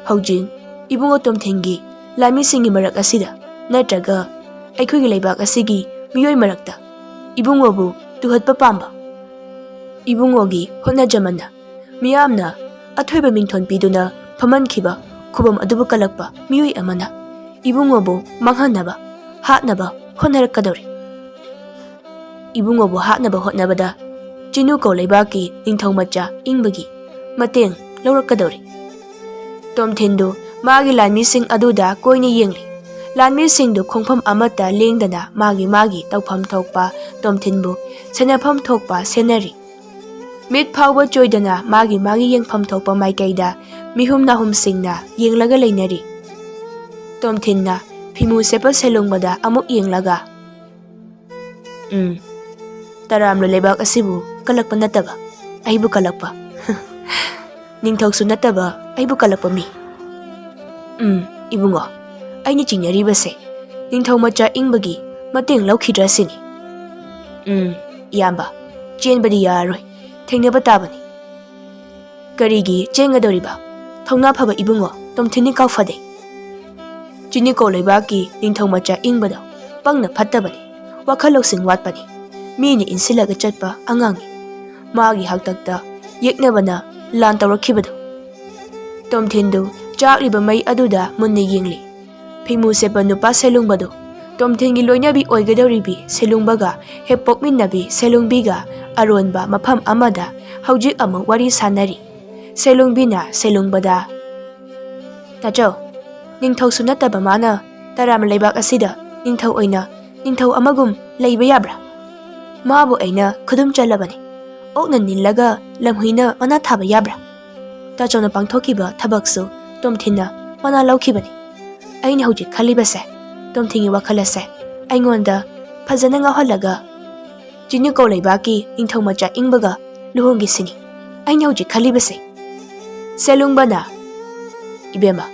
ꯍꯧꯖꯤꯛ ꯏꯕꯨꯡꯉꯣ ꯇꯣꯝꯊꯤꯟꯒꯤ ꯂꯥꯟꯃꯤꯁꯤꯡꯒꯤ ꯃꯔꯛ ꯑꯁꯤꯗ ꯅꯠꯇ꯭ꯔꯒ ꯑꯩꯈꯣꯏꯒꯤ ꯂꯩꯕꯥꯛ ꯑꯁꯤꯒꯤ ꯃꯤꯑꯣꯏ ꯃꯔꯛꯇ ꯏꯕꯨꯡꯉꯣꯕꯨ ꯇꯨꯍꯠꯄ ꯄꯥꯝꯕ? ꯏꯕꯨꯡꯉꯣꯒꯤ ꯍꯣꯠꯅꯖꯃꯟꯅ ꯃꯤꯌꯥꯝꯅ ꯑꯊꯣꯏꯕ ꯃꯤꯡꯊꯣꯟ ꯄꯤꯗꯨꯅ ꯐꯝꯍꯟꯈꯤꯕ ꯈꯨꯕꯝ ꯑꯗꯨꯕꯨ ꯀꯜꯂꯛꯄ ꯃꯤꯑꯣꯏ ꯑꯃꯅ ꯏꯕꯨꯡꯉꯣꯕꯨ ꯃꯥꯡꯍꯟꯅꯕ, ꯍꯥꯠꯅꯕ ꯍꯣꯠꯅꯔꯛꯀꯗꯧꯔꯤ꯫ ꯏꯕꯨꯡꯉꯣꯕꯨ ꯍꯥꯠꯅꯕ ꯍꯣꯠꯅꯕꯗ ꯆꯤꯅꯨꯀꯧ ꯂꯩꯕꯥꯛꯀꯤ ꯅꯤꯡꯊꯧ ꯃꯆꯥ ꯏꯪꯕꯒꯤ ꯃꯇꯦꯡ ꯂꯧꯔꯛꯀꯗꯧꯔꯤ꯫ ꯇꯣꯝꯊꯤꯟꯗꯨ ꯃꯥꯒꯤ ꯂꯥꯟꯃꯤꯁꯤꯡ ꯑꯗꯨꯗ ꯀꯣꯏꯅ ꯌꯦꯡꯂꯤ꯫ ꯂꯥꯟꯃꯤꯁꯤꯡꯗꯨ ꯈꯣꯡꯐꯝ ꯑꯃꯠꯇ ꯂꯦꯡꯗꯅ ꯃꯥꯒꯤ ꯇꯧꯐꯝ ꯊꯣꯛꯄ ꯇꯣꯝꯊꯤꯟꯕꯨ ꯁꯦꯟꯅꯐꯝ ꯊꯣꯛꯄ ꯁꯦꯟꯅꯔꯤ꯫ ꯃꯤꯠ ꯐꯥꯎꯕ ꯆꯣꯏꯗꯅ ꯃꯥꯒꯤ ꯌꯦꯡꯐꯝ ꯊꯣꯛꯄ ꯃꯥꯏꯀꯩꯗ ꯃꯤꯍꯨꯝ ꯅꯥꯍꯨꯝꯁꯤꯡꯅ ꯌꯦꯡꯂꯒ ꯂꯩꯅꯔꯤ꯫ ꯇꯣꯝꯊꯤꯟꯅ ꯐꯤꯃꯨ ꯁꯦꯠꯄ ꯁꯦꯂꯨꯡꯕꯗ ꯑꯃꯨꯛ ꯌꯦꯡꯂꯒ ꯇꯔꯥꯝꯅ ꯂꯩꯕꯥꯛ ꯑꯁꯤꯕꯨ ꯀꯜꯂꯛꯄ ꯅꯠꯇꯕ ꯑꯩꯕꯨ ꯀꯜꯂꯛꯄ ꯅꯤꯡꯊꯧꯁꯨ ꯅꯠꯇꯕ ꯑꯩꯕꯨ ꯀꯜꯂꯛꯄ ꯃꯤ꯫ ꯏꯕꯨꯡꯉꯣ, ꯑꯩꯅ ꯆꯤꯡꯅꯔꯤꯕꯁꯦ ꯅꯤꯡꯊꯧ ꯃꯆꯥ ꯏꯪꯕꯒꯤ ꯃꯇꯦꯡ ꯂꯧꯈꯤꯗ꯭ꯔꯥ ꯁꯤꯅꯤ꯫ ꯏꯌꯥꯝꯕ, ꯆꯦꯟꯕꯗꯤ ꯌꯥꯔꯔꯣꯏ, ꯊꯦꯡꯅꯕ ꯇꯥꯕꯅꯤ꯫ ꯀꯔꯤꯒꯤ ꯆꯦꯟꯒꯗꯧꯔꯤꯕ? ꯊꯧꯅꯥ ꯐꯕ ꯏꯕꯨꯡꯉꯣ ꯇꯣꯝꯊꯤꯟꯅꯤ ꯀꯥꯎꯐꯗꯦ꯫ ꯆꯤꯅꯤꯀꯣ ꯂꯩꯕꯥꯛꯀꯤ ꯅꯤꯡꯊꯧ ꯃꯆꯥ ꯏꯪꯕꯗꯣ ꯄꯪꯅ ꯐꯠꯇꯕꯅꯤ, ꯋꯥꯈꯜ ꯂꯧꯁꯤꯡ ꯋꯥꯠꯄꯅꯤ, ꯃꯤꯅ ꯏꯟꯁꯤꯜꯂꯒ ꯆꯠꯄ ꯑꯉꯥꯡꯅꯤ꯫ ꯃꯥꯒꯤ ꯍꯥꯛꯇꯛꯇ ꯌꯦꯛꯅꯕꯅ ꯂꯥꯟ ꯇꯧꯔꯛꯈꯤꯕꯗꯣ꯫ ꯇꯣꯝꯊꯤꯟꯗꯨ ꯆꯥꯛꯂꯤꯕ ꯃꯩ ꯑꯗꯨꯗ ꯃꯨꯟꯅ ꯌꯦꯡꯂꯤ꯫ ꯐꯤꯃꯨ ꯁꯦꯠꯄ ꯅꯨꯄꯥ ꯁꯦꯂꯨꯡꯕꯗꯨ ꯇꯣꯝꯊꯤꯟꯒꯤ ꯂꯣꯏꯅꯕꯤ ꯑꯣꯏꯒꯗꯧꯔꯤꯕꯤ ꯁꯦꯂꯨꯡꯕꯒ ꯍꯦꯛ ꯄꯣꯛꯃꯤꯟꯅꯕꯤ ꯁꯦꯂꯨꯡꯕꯤꯒ ꯑꯔꯣꯟꯕ ꯃꯐꯝ ꯑꯃꯗ ꯍꯧꯖꯤꯛ ꯑꯃꯨꯛ ꯋꯥꯔꯤ ꯁꯥꯟꯅꯔꯤ꯫ ꯁꯦꯂꯨꯡꯕꯤꯅ ꯁꯦꯂꯨꯡꯕꯗ, ꯇꯥꯆꯧ, ꯅꯤꯡꯊꯧꯁꯨ ꯅꯠꯇꯕ ꯃꯥꯅ ꯇꯔꯥꯝꯅ ꯂꯩꯕꯥꯛ ꯑꯁꯤꯗ ꯅꯤꯡꯊꯧ ꯑꯣꯏꯅ ꯅꯤꯡꯊꯧ ꯑꯃꯒꯨꯝ ꯂꯩꯕ ꯌꯥꯕ꯭ꯔꯥ? ꯃꯥꯕꯨ ꯑꯩꯅ ꯈꯨꯗꯨꯝ ꯆꯜꯂꯕꯅꯤ, ꯑꯣꯛꯅ ꯅꯤꯜꯂꯒ ꯂꯝꯍꯨꯏꯅ ꯃꯅꯥ ꯊꯥꯕ ꯌꯥꯕ꯭ꯔꯥ? ꯇꯥꯆꯧꯅ ꯄꯥꯡꯊꯣꯛꯈꯤꯕ ꯊꯕꯛꯁꯨ ꯇꯣꯝꯊꯤꯟꯅ ꯃꯅꯥ ꯂꯧꯈꯤꯕꯅꯤ꯫ ꯑꯩꯅ ꯍꯧꯖꯤꯛ ꯈꯜꯂꯤꯕꯁꯦ ꯇꯣꯝꯊꯤꯟꯒꯤ ꯋꯥꯈꯜ ꯑꯁꯦ ꯑꯩꯉꯣꯟꯗ ꯐꯖꯅ ꯉꯥꯎꯍꯜꯂꯒ ꯆꯤꯅꯤꯀꯣ ꯂꯩꯕꯥꯛꯀꯤ ꯅꯤꯡꯊꯧ ꯃꯆꯥ ꯏꯪꯕꯒ ꯂꯨꯍꯣꯡꯈꯤꯁꯤꯅꯤ ꯑꯩꯅ ꯍꯧꯖꯤꯛ ꯈꯜꯂꯤꯕꯁꯦ꯫ ꯁꯦꯂꯨꯡꯕꯅ, ꯏꯕꯦꯝꯃ,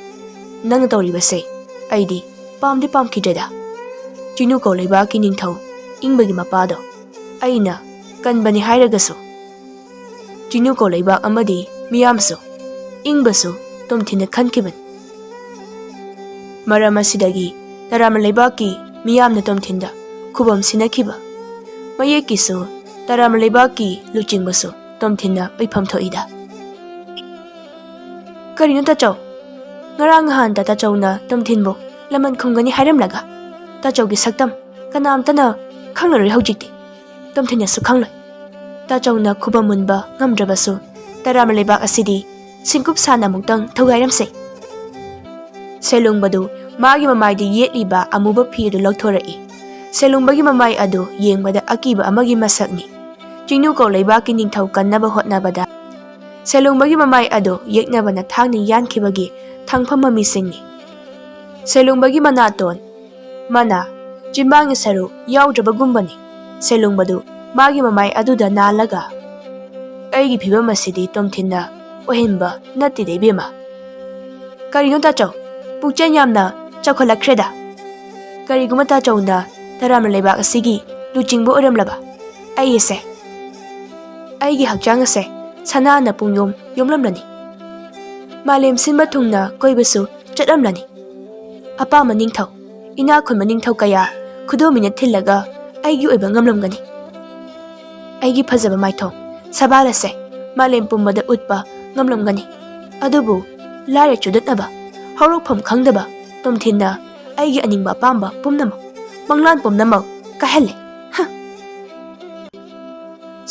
ꯅꯪꯅ ꯇꯧꯔꯤꯕꯁꯦ ꯑꯩꯗꯤ ꯄꯥꯝꯗꯤ ꯄꯥꯝꯈꯤꯗ꯭ꯔꯦꯗ꯫ ꯆꯤꯅꯤꯀꯣ ꯂꯩꯕꯥꯛꯀꯤ ꯅꯤꯡꯊꯧ ꯏꯪꯕꯒꯤ ꯃꯄꯥꯗꯣ ꯑꯩꯅ ꯀꯟꯕꯅꯤ ꯍꯥꯏꯔꯒꯁꯨ ꯆꯤꯅꯤꯀꯣ ꯂꯩꯕꯥꯛ ꯑꯃꯗꯤ ꯃꯤꯌꯥꯝꯁꯨ ꯏꯪꯕꯁꯨ ꯇꯣꯝꯊꯤꯟꯅ ꯈꯟꯈꯤꯕꯅꯤ꯫ ꯃꯔꯝ ꯑꯁꯤꯗꯒꯤ ꯇꯔꯥꯝꯅ ꯂꯩꯕꯥꯛꯀꯤ ꯃꯤꯌꯥꯝꯅ ꯇꯣꯝꯊꯤꯟꯗ ꯈꯨꯕꯝ ꯁꯤꯟꯅꯈꯤꯕ ꯃꯌꯦꯛꯀꯤꯁꯨ ꯇꯔꯥꯝꯅ ꯂꯩꯕꯥꯛꯀꯤ ꯂꯨꯆꯤꯡꯕꯁꯨ ꯇꯣꯝꯊꯤꯟꯅ ꯑꯣꯏꯐꯝ ꯊꯣꯛꯏꯗ꯫ ꯀꯔꯤꯅꯣ ꯇꯥꯆꯧ? ꯉꯔꯥꯡ ꯅꯍꯥꯟꯗ ꯇꯥꯆꯧꯅ ꯇꯣꯝꯊꯤꯟꯕꯨ ꯂꯃꯟ ꯈꯨꯝꯒꯅꯤ ꯍꯥꯏꯔꯝꯂꯒ ꯇꯥꯆꯧꯒꯤ ꯁꯛꯇꯝ ꯀꯅꯥꯝꯇꯅ ꯈꯪꯂꯔꯣꯏ ꯍꯧꯖꯤꯛꯇꯤ, ꯇꯣꯝꯊꯤꯟꯅꯁꯨ ꯈꯪꯂꯣꯏ꯫ ꯇꯥꯆꯧꯅ ꯈꯨꯕꯝ ꯃꯨꯟꯕ ꯉꯝꯗ꯭ꯔꯕꯁꯨ ꯇꯔꯥꯝꯅ ꯂꯩꯕꯥꯛ ꯑꯁꯤꯗꯤ ꯁꯤꯡꯀꯨꯞ ꯁꯥꯅ ꯑꯃꯨꯛꯇꯪ ꯊꯨꯒꯥꯏꯔꯝꯁꯦ꯫ ꯁꯦꯂꯨꯡꯕꯗꯨ ꯃꯥꯒꯤ ꯃꯃꯥꯏꯗ ꯌꯦꯠꯂꯤꯕ ꯑꯃꯨꯕ ꯐꯤ ꯑꯗꯨ ꯂꯧꯊꯣꯔꯛꯏ꯫ ꯁꯦꯂꯨꯡꯕꯒꯤ ꯃꯃꯥꯏ ꯑꯗꯨ ꯌꯦꯡꯕꯗ ꯑꯀꯤꯕ ꯑꯃꯒꯤ ꯃꯁꯛꯅꯤ꯫ ꯆꯤꯅꯤꯀꯣ ꯂꯩꯕꯥꯛꯀꯤ ꯅꯤꯡꯊꯧ ꯀꯟꯅꯕ ꯍꯣꯠꯅꯕꯗ ꯁꯦꯂꯨꯡꯕꯒꯤ ꯃꯃꯥꯏ ꯑꯗꯨ ꯌꯦꯛꯅꯕꯅ ꯊꯥꯡꯅ ꯌꯥꯟꯈꯤꯕꯒꯤ ꯊꯥꯡꯐꯝ ꯃꯃꯤꯁꯤꯡꯅꯤ꯫ ꯁꯦꯂꯨꯡꯕꯒꯤ ꯃꯅꯥꯇꯣꯟ, ꯃꯅꯥ, ꯆꯤꯟꯕꯥꯡꯒꯤ ꯁꯔꯨꯛ ꯌꯥꯎꯗ꯭ꯔꯕꯒꯨꯝꯕꯅꯤ꯫ ꯁꯦꯂꯨꯡꯕꯗꯨ ꯃꯥꯒꯤ ꯃꯃꯥꯏ ꯑꯗꯨꯗ ꯅꯥꯜꯂꯒ, ꯑꯩꯒꯤ ꯐꯤꯕꯝ ꯑꯁꯤꯗꯤ ꯇꯣꯝꯊꯤꯟꯅ ꯑꯣꯏꯍꯟꯕ ꯅꯠꯇꯦꯗ ꯏꯕꯦꯝꯃ꯫ ꯀꯔꯤꯅꯣ ꯇꯥꯆꯧ, ꯄꯨꯛꯆꯦꯜ ꯌꯥꯝꯅ ꯆꯥꯎꯈꯠꯂꯛꯈ꯭ꯔꯦꯗ꯫ ꯀꯔꯤꯒꯨꯝꯕ ꯇꯥꯆꯧꯅ ꯇꯔꯥꯝꯅ ꯂꯩꯕꯥꯛ ꯑꯁꯤꯒꯤ ꯂꯨꯆꯤꯡꯕ ꯑꯣꯏꯔꯝꯂꯕ ꯑꯩꯒꯤ ꯍꯛꯆꯥꯡ ꯑꯁꯦ ꯁꯅꯥꯅ ꯄꯨꯡꯌꯣꯝ ꯌꯣꯝꯂꯝꯂꯅꯤ꯫ ꯃꯥꯂꯦꯝ ꯁꯤꯟꯕ ꯊꯨꯡꯅ ꯀꯣꯏꯕꯁꯨ ꯆꯠꯂꯝꯂꯅꯤ꯫ ꯑꯄꯥꯝꯕ ꯅꯤꯡꯊꯧ, ꯏꯅꯥꯛ ꯈꯨꯟꯕ ꯅꯤꯡꯊꯧ ꯀꯌꯥ ꯈꯨꯗꯣꯝꯕꯤꯅ ꯊꯤꯜꯂꯒ ꯑꯩꯒꯤ ꯑꯣꯏꯕ ꯉꯝꯂꯝꯒꯅꯤ꯫ ꯑꯩꯒꯤ ꯐꯖꯕ ꯃꯥꯏꯊꯣꯡ ꯁꯕꯥꯜ ꯑꯁꯦ ꯃꯥꯂꯦꯝ ꯄꯨꯝꯕꯗ ꯎꯠꯄ ꯉꯝꯂꯝꯒꯅꯤ꯫ ꯑꯗꯨꯕꯨ ꯂꯥꯏꯔ ꯆꯨꯗꯠꯅꯕ, ꯍꯧꯔꯛꯐꯝ ꯈꯪꯗꯕ ꯇꯣꯝꯊꯤꯟꯅ ꯑꯩꯒꯤ ꯑꯅꯤꯡꯕ ꯑꯄꯥꯝꯕ ꯄꯨꯝꯅꯃꯛ, ꯃꯪꯂꯥꯟ ꯄꯨꯝꯅꯃꯛ ꯀꯥꯏꯍꯜꯂꯦ꯫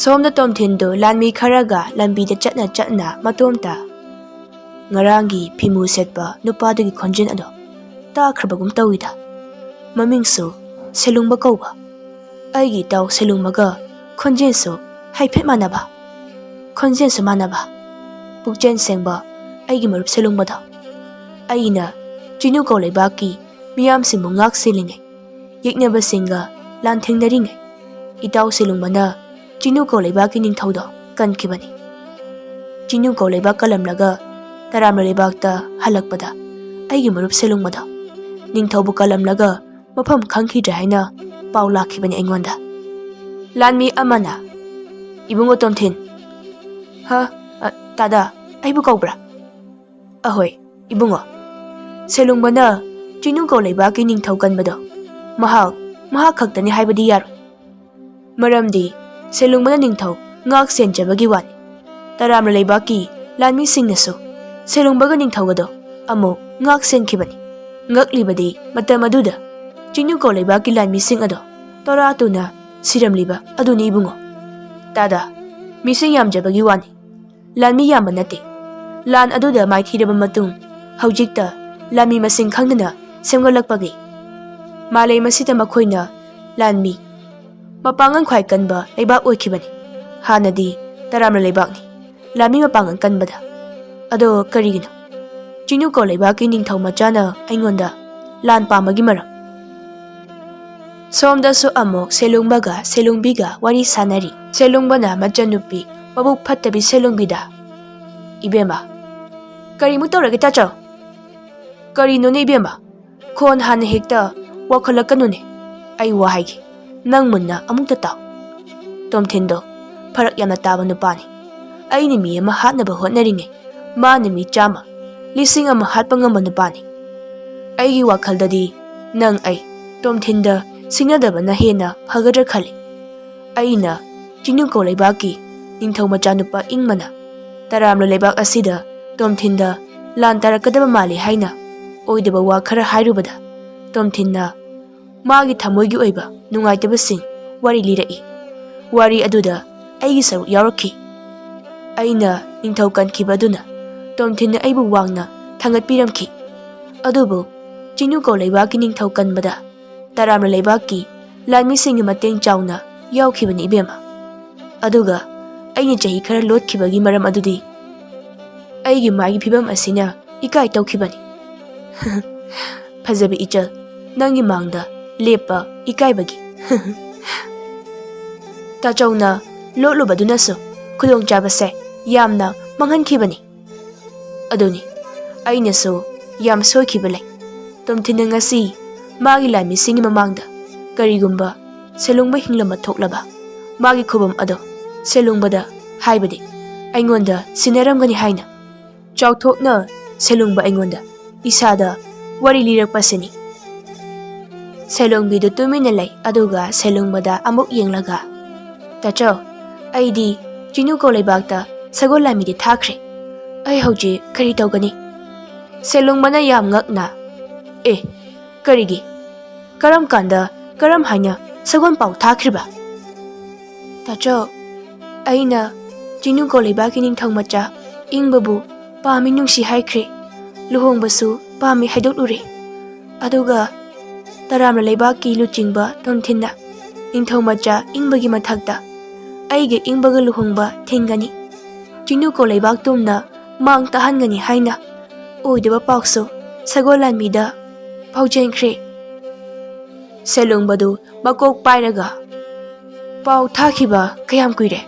ꯁꯣꯝꯗ ꯇꯣꯝꯊꯤꯟꯗꯨ ꯂꯥꯟꯃꯤ ꯈꯔꯒ ꯂꯝꯕꯤꯗ ꯆꯠꯅ ꯃꯇꯣꯝꯇ ꯉꯔꯥꯡꯒꯤ ꯐꯤꯃꯨ ꯁꯦꯠꯄ ꯅꯨꯄꯥꯗꯨꯒꯤ ꯈꯣꯟꯖꯦꯜ ꯑꯗꯣ ꯇꯥꯈ꯭ꯔꯕꯒꯨꯝ ꯇꯧꯏꯗ꯫ ꯃꯃꯤꯡꯁꯨ ꯁꯦꯂꯨꯡꯕ ꯀꯧꯕ, ꯑꯩꯒꯤ ꯏꯇꯥꯎ ꯁꯦꯂꯨꯡꯕꯒ ꯈꯣꯟꯖꯦꯜꯁꯨ ꯍꯥꯏꯐꯦꯠ ꯃꯥꯟꯅꯕ, ꯈꯣꯟꯖꯦꯜꯁꯨ ꯃꯥꯟꯅꯕ, ꯄꯨꯛꯆꯦꯜ ꯁꯦꯡꯕ ꯑꯩꯒꯤ ꯃꯔꯨꯞ ꯁꯦꯂꯨꯡꯕꯗꯣ ꯑꯩꯅ ꯆꯤꯅꯤꯀꯣ ꯂꯩꯕꯥꯛꯀꯤ ꯃꯤꯌꯥꯝꯁꯤꯡꯕꯨ ꯉꯥꯛ ꯁꯦꯜꯂꯤꯉꯩ, ꯌꯦꯛꯅꯕꯁꯤꯡꯒ ꯂꯥꯟꯊꯦꯡꯅꯔꯤꯉꯩ ꯏꯇꯥꯎ ꯁꯦꯂꯨꯡꯕꯅ ꯆꯤꯅꯤꯀꯣ ꯂꯩꯕꯥꯛꯀꯤ ꯅꯤꯡꯊꯧꯗꯣ ꯀꯟꯈꯤꯕꯅꯤ꯫ ꯆꯤꯅꯤꯀꯣ ꯂꯩꯕꯥꯛ ꯀꯜꯂꯝꯂꯒ ꯇꯔꯥꯝꯅ ꯂꯩꯕꯥꯛꯇ ꯍꯜꯂꯛꯄꯗ ꯑꯩꯒꯤ ꯃꯔꯨꯞ ꯁꯦꯂꯨꯡꯕꯗꯣ ꯅꯤꯡꯊꯧꯕꯨ ꯀꯜꯂꯝꯂꯒ ꯃꯐꯝ ꯈꯪꯈꯤꯗ꯭ꯔꯦ ꯍꯥꯏꯅ ꯄꯥꯎ ꯂꯥꯛꯈꯤꯕꯅꯤ ꯑꯩꯉꯣꯟꯗ꯫ ꯂꯥꯟꯃꯤ ꯑꯃꯅ, ꯏꯕꯨꯡꯉꯣ ꯇꯣꯝꯊꯤꯟ, ꯇꯥꯗꯥ, ꯑꯩꯕꯨ ꯀꯧꯕ꯭ꯔꯥ? ꯑꯍꯣꯏ ꯏꯕꯨꯡꯉꯣ꯫ ꯁꯦꯂꯨꯡꯕꯅ ꯆꯤꯅꯤꯀꯣ ꯂꯩꯕꯥꯛꯀꯤ ꯅꯤꯡꯊꯧ ꯀꯟꯕꯗꯣ ꯃꯍꯥꯛ ꯈꯛꯇꯅꯤ ꯍꯥꯏꯕꯗꯤ ꯌꯥꯔꯣꯏ꯫ ꯃꯔꯝꯗꯤ ꯁꯦꯂꯨꯡꯕꯅ ꯅꯤꯡꯊꯧ ꯉꯥꯛ ꯁꯦꯟꯖꯕꯒꯤ ꯋꯥꯅꯤ꯫ ꯇꯔꯥꯝꯅ ꯂꯩꯕꯥꯛꯀꯤ ꯂꯥꯟꯃꯤꯁꯤꯡꯅꯁꯨ ꯁꯦꯂꯨꯡꯕꯒ ꯅꯤꯡꯊꯧꯒꯗꯣ ꯑꯃꯨꯛ ꯉꯥꯛ ꯁꯦꯟꯈꯤꯕꯅꯤ꯫ ꯉꯛꯂꯤꯕꯗꯤ ꯃꯇꯝ ꯑꯗꯨꯗ ꯆꯤꯅꯤꯀꯣ ꯂꯩꯕꯥꯛꯀꯤ ꯂꯥꯟꯃꯤꯁꯤꯡ ꯑꯗꯣ ꯇꯣꯔꯥ ꯇꯨꯅ ꯁꯤꯔꯝꯂꯤꯕ ꯑꯗꯨꯅꯤ ꯏꯕꯨꯡꯉꯣ꯫ ꯇꯥꯗꯥ, ꯃꯤꯁꯤꯡ ꯌꯥꯝꯖꯕꯒꯤ ꯋꯥꯅꯤ, ꯂꯥꯟꯃꯤ ꯌꯥꯝꯕ ꯅꯠꯇꯦ꯫ ꯂꯥꯟ ꯑꯗꯨꯗ ꯃꯥꯏꯊꯤꯔꯕ ꯃꯇꯨꯡ ꯍꯧꯖꯤꯛꯇ ꯂꯥꯟꯃꯤ ꯃꯁꯤꯡ ꯈꯪꯗꯅ ꯁꯦꯝꯒꯠꯂꯛꯄꯒꯤ Malay masida makoina lanmi mapangan khwai kanba leibak oikhibani. Hanadi taramna leibakni. Lami mapangan kanbada. Ado karigino. Chinu ko leibaki ningthau machana aingonda lan pamagi maram. Somdasu amok selungbaga selungbiga wari sanari. Selungbana machanupi mabuk phattabi selungbida. Ibema. Kari mutorage tacho. Kari nune ibema. Khon hana hekta wakhalakkanune. Ai wahagi. Nang munna amukta taw. Tomthindo farak yamna taba nupani. Aini mi ama hatnaba hotnaringe. Mani mi chama. Lising ama hatpa ngamba nupani. Aigi wakhaldadi nang ai Tomthinda singadaba na hena phagadra khali. Aina Chinungko leibaki ningthau macha nupa ingmana. Taramlo leibak asida Tomthinda lan tarakadaba mali haina. Oidaba wa khara hairubada. Tomthinna magi thamoigi oiba nungaitabasing wari lirai. Wari aduda aigi saruk yauraki. Aina ningthau kankiba aduna Tomthinna aibu wangna thangatpiramki. Adubu Chinungko leibaki ningthau kanbada Taramlo leibaki lanmisingi mateng chawna yaukhibani ibema. Aduga aini chahi khara lotkibagi maram adudi aigi magi phibam asina ikai tawkhibani. Phajabi ichal nangi mangda lepa ikai bagi. Tachawna lolubaduna so khudong chabase yamna manghankibani. Aduni aina so yam soikhibale. Tomthinna ngasi magi lami singi mamangda karigumba selungba hinglama thoklaba magi khubam ado selungbada haibadi aingonda sinaramgani haina chawthokna selungba aingonda isada wari lirakpasini. Selungbidu tumina lay aduga selungbada amuk yenglaga tacho aidi Chinungko leibakta sagol lamidi thakre. Ai hauji kari tawgani. Selungbana yam ngakna karigi karam kanda karam haina sagon pau thakriba. Tacho aina Chinungko leibaki ningthau macha ingbabu pami nungsi haikre. Luhongbasu pami haidolure. Aduga taramna leibaki luchingba Tomthinna ningthau macha ingbagi mathakta aige ingbaga luhongba thengani. Chinungko leibak tumna mang tahangani haina oidaba paukso sagolanmida paujenkre. Selungbadu makok pairaga pau thakiba kayam kuire.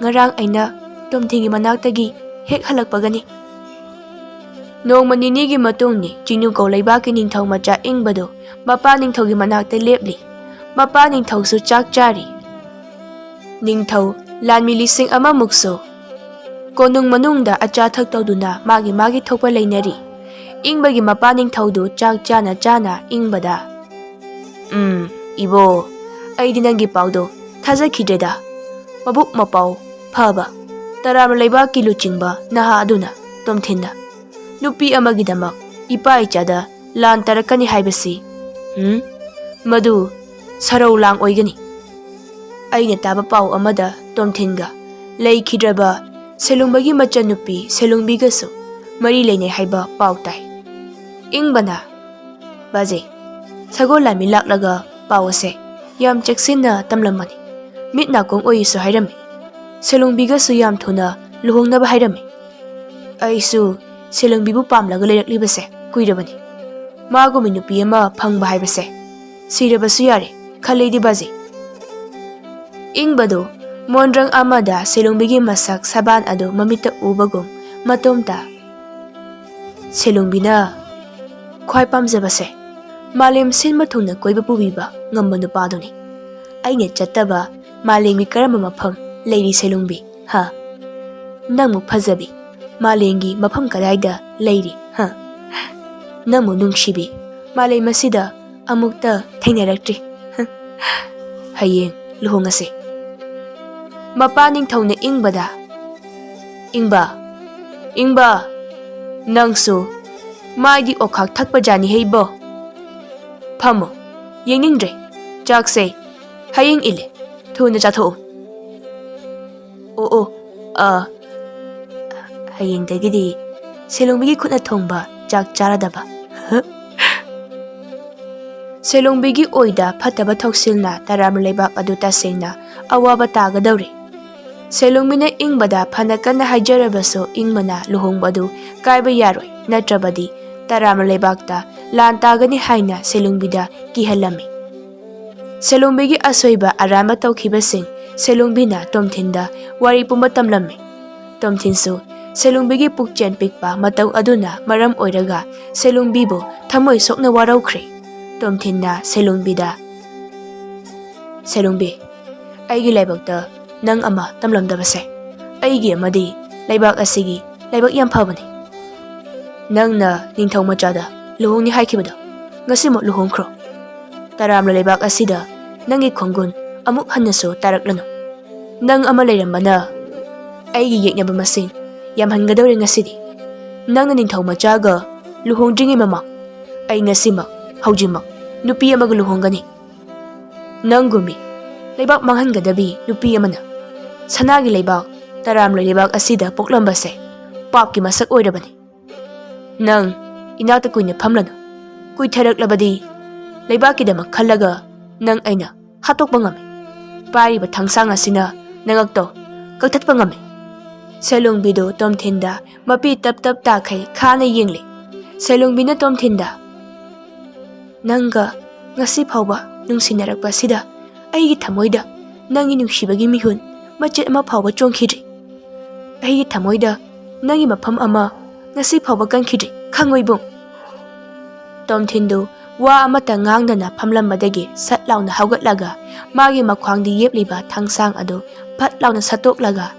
Ngarang aina Tomthingi manaktagi hek halakpagani. Nongma ninigi matungni Chinungko leibaki ningthau macha ingbadu mapa ningthaugi manakta lepli. Mapa ningthausu chak chari. Ningthau lanmi lising ama mukso konung manungda acha thak tawduna magi thokpa leinari. Ingbagi mapa ningthaudu chak chana ingbada. Ibo aidi nangi paudo thajakhidreda. Mabuk mapau phaba taramna leibaki luchingba naha aduna Tomthinna nupi amagidamak ipa ichada lan tarakani haibasi madu sarau lang oigani. Aina taba pau amada Tomthinga leikhidraba selungbagi machanupi selungbigasu mari leinai haiba pau tai. Ingbana baje sagolami laklaga pau ase yam cheksinna tamlamani. Mitna kong oisu hairami. Selungbigasu yam thuna luhongnaba hairami. Aisu selungbibu pamlaga leiraklibase kuirabani. Magumi nupi ama phangba haibase sirabasu yare khaleidi baje. Ingbado mondrang amada selungbigi masak saban ado mamita ubagum matomta. Selungbina khwai pamjabase malem sinba thungna koiba pubiba ngamba nupadoni. Aine chattaba malemi karamba mafam leiri selungbi ha. Nangmu phajabi malengi mafam kadaida leiri ha. Nangmu nungshibi malai masida amukta thainarakti. Hayeng luhongase. Mapa ningthauna ingbada. Ingba nangsu maidi okhak thakpa jani heibo. Phamo yengningdre chakse hayeng ile thuna chatho. Hayengdagidi selungbigi khutna thongba chak charadaba. ꯁꯦꯂꯣꯡꯕꯤꯒꯤ ꯑꯣꯏꯗ ꯐꯠꯇꯕ ꯊꯧꯁꯤꯜꯅ ꯇꯔꯥꯝꯅ ꯂꯩꯕꯥꯛ ꯑꯗꯨ ꯇꯁꯦꯡꯅ ꯑꯋꯥꯕ ꯇꯥꯒꯗꯧꯔꯤ꯫ ꯁꯦꯂꯣꯡꯕꯤꯅ ꯏꯪꯕꯗ ꯐꯅ ꯀꯟꯅ ꯍꯥꯏꯖꯔꯕꯁꯨ ꯏꯪꯕꯅ ꯂꯨꯍꯣꯡꯕ ꯑꯗꯨ ꯀꯥꯏꯕ ꯌꯥꯔꯣꯏ, ꯅꯠꯇ꯭ꯔꯕꯗꯤ ꯇꯔꯥꯝꯅ ꯂꯩꯕꯥꯛꯇ ꯂꯥꯟ ꯇꯥꯒꯅꯤ ꯍꯥꯏꯅ ꯁꯦꯂꯣꯡꯕꯤꯗ ꯀꯤꯍꯜꯂꯝꯃꯤ꯫ ꯁꯦꯂꯣꯡꯕꯤꯒꯤ ꯑꯁꯣꯏꯕ ꯑꯔꯥꯟꯕ ꯇꯧꯈꯤꯕꯁꯤꯡ ꯁꯦꯂꯣꯡꯕꯤꯅ ꯇꯣꯝꯊꯤꯟꯗ ꯋꯥꯔꯤ ꯄꯨꯝꯕ ꯇꯝꯂꯝꯃꯤ꯫ ꯇꯣꯝꯊꯤꯟꯁꯨ ꯁꯦꯂꯣꯡꯕꯤꯒꯤ ꯄꯨꯛꯆꯦꯜ ꯄꯤꯛꯄ ꯃꯇꯧ ꯑꯗꯨꯅ ꯃꯔꯝ ꯑꯣꯏꯔꯒ ꯁꯦꯂꯣꯡꯕꯤꯕꯨ ꯊꯃꯣꯏ ꯁꯣꯛꯅ ꯋꯥꯔꯧꯈ꯭ꯔꯦ꯫ ꯇꯣꯝꯊꯤꯟꯅ ꯁꯦꯂꯣꯡꯕꯤꯗ, "ꯁꯦꯂꯣꯡꯕꯤ, ꯑꯩꯒꯤ ꯂꯥꯏꯕꯛꯇ ꯅꯪ ꯑꯃ ꯇꯝꯂꯝꯗꯕꯁꯦ ꯑꯩꯒꯤ ꯑꯃꯗꯤ ꯂꯩꯕꯥꯛ ꯑꯁꯤꯒꯤ ꯂꯥꯏꯕꯛ ꯌꯥꯝ ꯐꯕꯅꯤ꯫ ꯅꯪꯅ ꯅꯤꯡꯊꯧ ꯃꯆꯥꯗ ꯂꯨꯍꯣꯡꯅꯤ ꯍꯥꯏꯈꯤꯕꯗꯣ ꯉꯁꯤꯃꯛ ꯂꯨꯍꯣꯡꯈ꯭ꯔꯣ꯫ ꯇꯔꯥꯝꯅ ꯂꯩꯕꯥꯛ ꯑꯁꯤꯗ ꯅꯪꯒꯤ ꯈꯣꯡꯒꯨꯟ ꯑꯃꯨꯛ ꯍꯟꯅꯁꯨ ꯇꯥꯔꯛꯂꯅꯨ꯫ ꯅꯪ ꯑꯃ ꯂꯩꯔꯝꯕꯅ ꯑꯩꯒꯤ ꯌꯦꯛꯅꯕ ꯃꯁꯤꯡ ꯌꯥꯝꯍꯟꯒꯗꯧꯔꯦ ꯉꯁꯤꯗꯤ꯫ ꯅꯪꯅ ꯅꯤꯡꯊꯧ ꯃꯆꯥꯒ ꯂꯨꯍꯣꯡꯗ꯭ꯔꯤꯉꯩ ꯃꯃꯥꯡ ꯑꯩ ꯉꯁꯤꯃꯛ ꯍꯧꯖꯤꯛꯃꯛ ꯅꯨꯄꯤ ꯑꯃꯒ ꯂꯨꯍꯣꯡꯒꯅꯤ꯫ ꯅꯪꯒꯨꯝꯕꯤ ꯂꯩꯕꯥꯛ ꯃꯥꯡꯍꯟꯒꯗꯕꯤ ꯅꯨꯄꯤ ꯑꯃꯅ ꯁꯅꯥꯒꯤ ꯂꯩꯕꯥꯛ ꯇꯔꯥꯝꯅ ꯂꯩꯕꯥꯛ ꯑꯁꯤꯗ ꯄꯣꯛꯂꯝꯕꯁꯦ ꯄꯥꯞꯀꯤ ꯃꯁꯛ ꯑꯣꯏꯔꯕꯅꯤ꯫ ꯅꯪ ꯏꯅꯥꯛꯇ ꯀꯨꯏꯅ ꯐꯝꯂꯅꯨ꯫ ꯀꯨꯏꯊꯔꯛꯂꯕꯗꯤ ꯂꯩꯕꯥꯛꯀꯤꯗꯃꯛ ꯈꯜꯂꯒ ꯅꯪ ꯑꯩꯅ ꯍꯥꯠꯇꯣꯛꯄ ꯉꯝꯃꯤ꯫ ꯄꯥꯏꯔꯤꯕ ꯊꯥꯡꯁꯥꯡ ꯑꯁꯤꯅ ꯅꯉꯛꯇꯣ ꯀꯛꯊꯠꯄ ꯉꯝꯃꯤ꯫ ꯁꯦꯂꯣꯡꯕꯤꯗꯨ ꯇꯣꯝꯊꯤꯟꯗ ꯃꯄꯤ ꯇꯞ ꯇꯞ ꯇꯥꯈꯩ ꯈꯥꯅ ꯌꯦꯡꯂꯤ꯫ ꯁꯦꯂꯣꯡꯕꯤꯅ ꯇꯣꯝꯊꯤꯟꯗ, "ꯅꯪꯒ ꯉꯁꯤ ꯐꯥꯎꯕ ꯅꯨꯡꯁꯤꯅꯔꯛꯄ ꯑꯁꯤꯗ ꯑꯩꯒꯤ ꯊꯃꯣꯏꯗ ꯅꯪꯒꯤ ꯅꯨꯡꯁꯤꯕꯒꯤ ꯃꯤꯍꯨꯟ ꯃꯆꯦꯠ ꯑꯃ ꯐꯥꯎꯕ ꯆꯣꯡꯈꯤꯗ꯭ꯔꯤ꯫ ꯑꯩꯒꯤ ꯊꯃꯣꯏꯗ ꯅꯪꯒꯤ ꯃꯐꯝ ꯑꯃ ꯉꯁꯤ ꯐꯥꯎꯕ ꯀꯟꯈꯤꯗ꯭ꯔꯤ, ꯈꯪꯉꯣ ꯏꯕꯨꯡ?" ꯇꯣꯝꯊꯤꯟꯗꯨ ꯋꯥ ꯑꯃꯠꯇ ꯉꯥꯡꯗꯅ ꯐꯝꯂꯝꯕꯗꯒꯤ ꯁꯠ ꯂꯥꯎꯅ ꯍꯧꯒꯠꯂꯒ ꯃꯥꯒꯤ ꯃꯈ꯭ꯋꯥꯡꯗ ꯌꯦꯞꯂꯤꯕ ꯊꯥꯡꯁꯥꯡ ꯑꯗꯨ ꯐꯠ ꯂꯥꯎꯅ ꯁꯠꯇꯣꯛꯂꯒ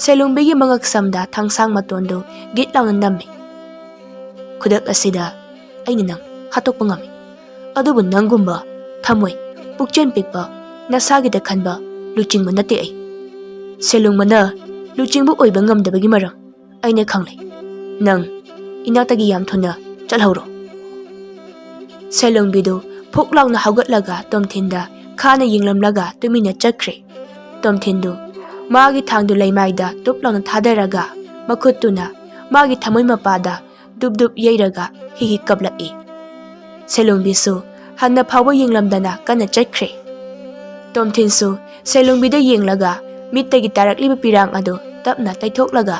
ꯁꯦꯂꯣꯡꯕꯤꯒꯤ ꯃꯉꯛꯁꯝꯗ ꯊꯥꯡꯁꯥꯡ ꯃꯇꯣꯟꯗꯨ ꯒꯤꯠ ꯂꯥꯎꯅ ꯅꯝꯃꯤ꯫ "ꯈꯨꯗꯛ ꯑꯁꯤꯗ ꯑꯩꯅ ꯅꯪ ꯍꯥꯠꯇꯣꯛꯄ ꯉꯝꯃꯤ, ꯑꯗꯨꯕꯨ ꯅꯪꯒꯨꯝꯕ ꯊꯃꯣꯏ ꯄꯨꯛꯆꯦꯜ ꯄꯤꯛꯄ ꯅꯁꯥꯒꯤꯗ ꯈꯟꯕ ꯂꯨꯆꯤꯡꯕ ꯅꯠꯇꯦ ꯑꯩ꯫ ꯁꯦꯂꯣꯡꯕꯅ ꯂꯨꯆꯤꯡꯕ ꯑꯣꯏꯕ ꯉꯝꯗꯕꯒꯤ ꯃꯔꯝ ꯑꯩꯅ ꯈꯪꯂꯦ꯫ ꯅꯪ ꯏꯅꯥꯛꯇꯒꯤ ꯌꯥꯝ ꯊꯨꯅ ꯆꯠꯍꯧꯔꯣ." ꯁꯦꯂꯣꯡꯕꯤꯗꯨ ꯐꯨꯛ ꯂꯥꯎꯅ ꯍꯧꯒꯠꯂꯒ ꯇꯣꯝꯊꯤꯟꯗ ꯈꯥꯅ ꯌꯦꯡꯂꯝꯂꯒ ꯇꯨꯃꯤꯟꯅ ꯆꯠꯈ꯭ꯔꯦ꯫ ꯇꯣꯝꯊꯤꯟꯗꯨ ꯃꯥꯒꯤ ꯊꯥꯡꯗꯨ ꯂꯩꯃꯥꯏꯗ ꯇꯨꯞ ꯂꯥꯎꯅ ꯊꯥꯗꯔꯒ ꯃꯈꯨꯠꯇꯨꯅ ꯃꯥꯒꯤ ꯊꯃꯣꯏ ꯃꯄꯥꯗ ꯗꯨꯞ ꯗꯨꯞ ꯌꯩꯔꯒ ꯍꯤ ꯀꯞꯂꯛꯏ꯫ ꯁꯦꯂꯣꯡꯕꯤꯁꯨ ꯍꯟꯅ ꯐꯥꯎꯕ ꯌꯦꯡꯂꯝꯗꯅ ꯀꯟꯅ ꯆꯠꯈ꯭ꯔꯦ꯫ ꯇꯣꯝꯊꯤꯟꯁꯨ ꯁꯦꯂꯣꯡꯕꯤꯗ ꯌꯦꯡꯂꯒ ꯃꯤꯠꯇꯒꯤ ꯇꯥꯔꯛꯂꯤꯕ ꯄꯤꯔꯥꯡ ꯑꯗꯨ ꯇꯞꯅ ꯇꯩꯊꯣꯛꯂꯒ,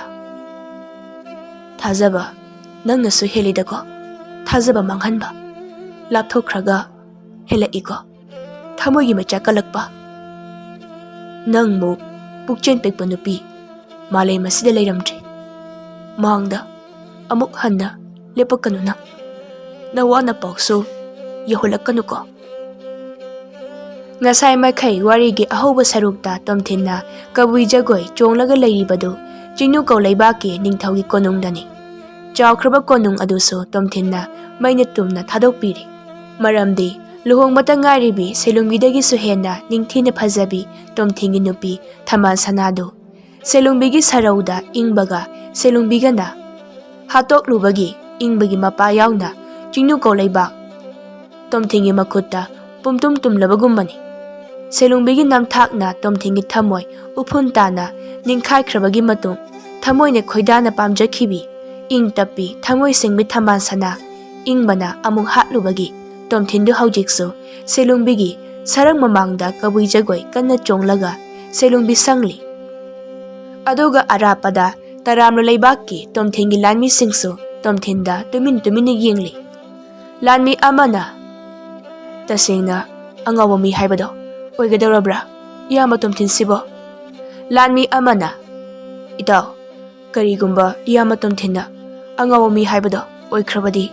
"ꯊꯥꯖꯕ ꯅꯪꯅꯁꯨ ꯍꯦꯜꯂꯤꯗꯀꯣ, ꯊꯥꯖꯕ ꯃꯥꯡꯍꯟꯕ ꯂꯥꯞꯊꯣꯛꯈ꯭ꯔꯒ ꯍꯦꯜꯂꯛꯏꯀꯣ ꯊꯃꯣꯏꯒꯤ ꯃꯩꯆꯥꯛ ꯀꯜꯂꯛꯄ꯫ ꯅꯪꯃꯨꯛ ꯄꯨꯛꯆꯦꯜ ꯄꯤꯛꯄ ꯅꯨꯄꯤ ꯃꯥꯂꯦꯝ ꯑꯁꯤꯗ ꯂꯩꯔꯝꯗ꯭ꯔꯤ꯫ ꯃꯥꯡꯗ ꯑꯃꯨꯛ ꯍꯟꯅ ꯂꯦꯞꯄꯛꯀꯅꯨ ꯅꯪ, ꯅꯋꯥ ꯅꯄꯥꯎꯁꯨ ꯌꯧꯍꯜꯂꯛꯀꯅꯨꯀꯣ." ꯉꯁꯥꯏ ꯃꯈꯩ ꯋꯥꯔꯤꯒꯤ ꯑꯍꯧꯕ ꯁꯔꯨꯛꯇ ꯇꯣꯝꯊꯤꯟꯅ ꯀꯕꯨꯏ ꯖꯒꯣꯏ ꯆꯣꯡꯂꯒ ꯂꯩꯔꯤꯕꯗꯨ ꯆꯤꯡꯅꯨꯀꯧ ꯂꯩꯕꯥꯛꯀꯤ ꯅꯤꯡꯊꯧꯒꯤ ꯀꯣꯅꯨꯡꯗꯅꯤ꯫ ꯆꯥꯎꯈ꯭ꯔꯕ ꯀꯣꯅꯨꯡ ꯑꯗꯨꯁꯨ ꯇꯣꯝꯊꯤꯟꯅ ꯃꯩꯅ ꯇꯨꯝꯅ ꯊꯥꯗꯣꯛꯄꯤꯔꯤ꯫ ꯃꯔꯝꯗꯤ ꯂꯨꯍꯣꯡꯕꯇ ꯉꯥꯏꯔꯤꯕꯤ ꯁꯦꯂꯣꯡꯕꯤꯗꯒꯤꯁꯨ ꯍꯦꯟꯅ ꯅꯤꯡꯊꯤꯅ ꯐꯖꯕꯤ ꯇꯣꯝꯊꯤꯟꯒꯤ ꯅꯨꯄꯤ ꯊꯝꯕꯥꯜ ꯁꯅꯥꯗꯨ ꯁꯦꯂꯣꯡꯕꯤꯒꯤ ꯁꯔꯧꯗ ꯏꯪꯕꯒ ꯁꯦꯂꯣꯡꯕꯤꯒꯅ ꯍꯥꯠꯇꯣꯛꯂꯨꯕꯒꯤ ꯏꯪꯕꯒꯤ ꯃꯄꯥ ꯌꯥꯎꯅ ꯆꯤꯡꯅꯨꯀꯧ ꯂꯩꯕꯥꯛ ꯇꯣꯝꯊꯤꯟꯒꯤ ꯃꯈꯨꯠꯇ ꯄꯨꯝꯇꯨꯝ ꯇꯨꯝꯂꯕꯒꯨꯝꯕꯅꯤ꯫ ꯁꯦꯂꯣꯡꯕꯤꯒꯤ ꯅꯝꯊꯥꯛꯅ ꯇꯣꯝꯊꯤꯟꯒꯤ ꯊꯃꯣꯏ ꯎꯐꯨꯟ ꯇꯥꯅ ꯅꯤꯡꯈꯥꯏꯈ꯭ꯔꯕꯒꯤ ꯃꯇꯨꯡ ꯊꯃꯣꯏꯅ ꯈꯣꯏꯗꯥꯅ ꯄꯥꯝꯖꯈꯤꯕꯤ ꯏꯪ ꯇꯞꯄꯤ ꯊꯃꯣꯏ ꯁꯦꯡꯕꯤ ꯊꯝꯕꯥꯜ ꯁꯅꯥ ꯏꯪꯕꯅ ꯑꯃꯨꯛ ꯍꯥꯠꯂꯨꯕꯒꯤ ꯇꯣꯝꯊꯤꯟꯗꯨ ꯍꯧꯖꯤꯛꯁꯨ ꯁꯦꯂꯣꯡꯕꯤꯒꯤ ꯁꯔꯪ ꯃꯃꯥꯡꯗ ꯀꯕꯨꯏ ꯖꯒꯣꯏ ꯀꯟꯅ ꯆꯣꯡꯂꯒ ꯁꯦꯂꯣꯡꯕꯤ ꯁꯪꯂꯤ꯫ ꯑꯗꯨꯒ ꯑꯔꯥꯞꯄꯗ ꯇꯔꯥꯝꯅ ꯂꯩꯕꯥꯛꯀꯤ ꯇꯣꯝꯊꯤꯟꯒꯤ ꯂꯥꯟꯃꯤꯁꯤꯡꯁꯨ ꯇꯣꯝꯊꯤꯟꯗ ꯇꯨꯃꯤꯟ ꯇꯨꯃꯤꯟꯅ ꯌꯦꯡꯂꯤ꯫ ꯂꯥꯟꯃꯤ ꯑꯃꯅ, "ꯇꯁꯦꯡꯅ ꯑꯉꯥꯎꯕ ꯃꯤ ꯍꯥꯏꯕꯗꯣ ꯑꯣꯏꯒꯗꯧꯔꯕ꯭ꯔꯥ ꯏꯌꯥꯝꯕ ꯇꯣꯝꯊꯤꯟꯁꯤꯕꯣ?" ꯂꯥꯟꯃꯤ ꯑꯃꯅ, "ꯏꯇꯥꯎ, ꯀꯔꯤꯒꯨꯝꯕ ꯏꯌꯥꯝꯕ ꯇꯣꯝꯊꯤꯟꯅ ꯑꯉꯥꯎꯕ ꯃꯤ ꯍꯥꯏꯕꯗꯣ ꯑꯣꯏꯈ꯭ꯔꯕꯗꯤ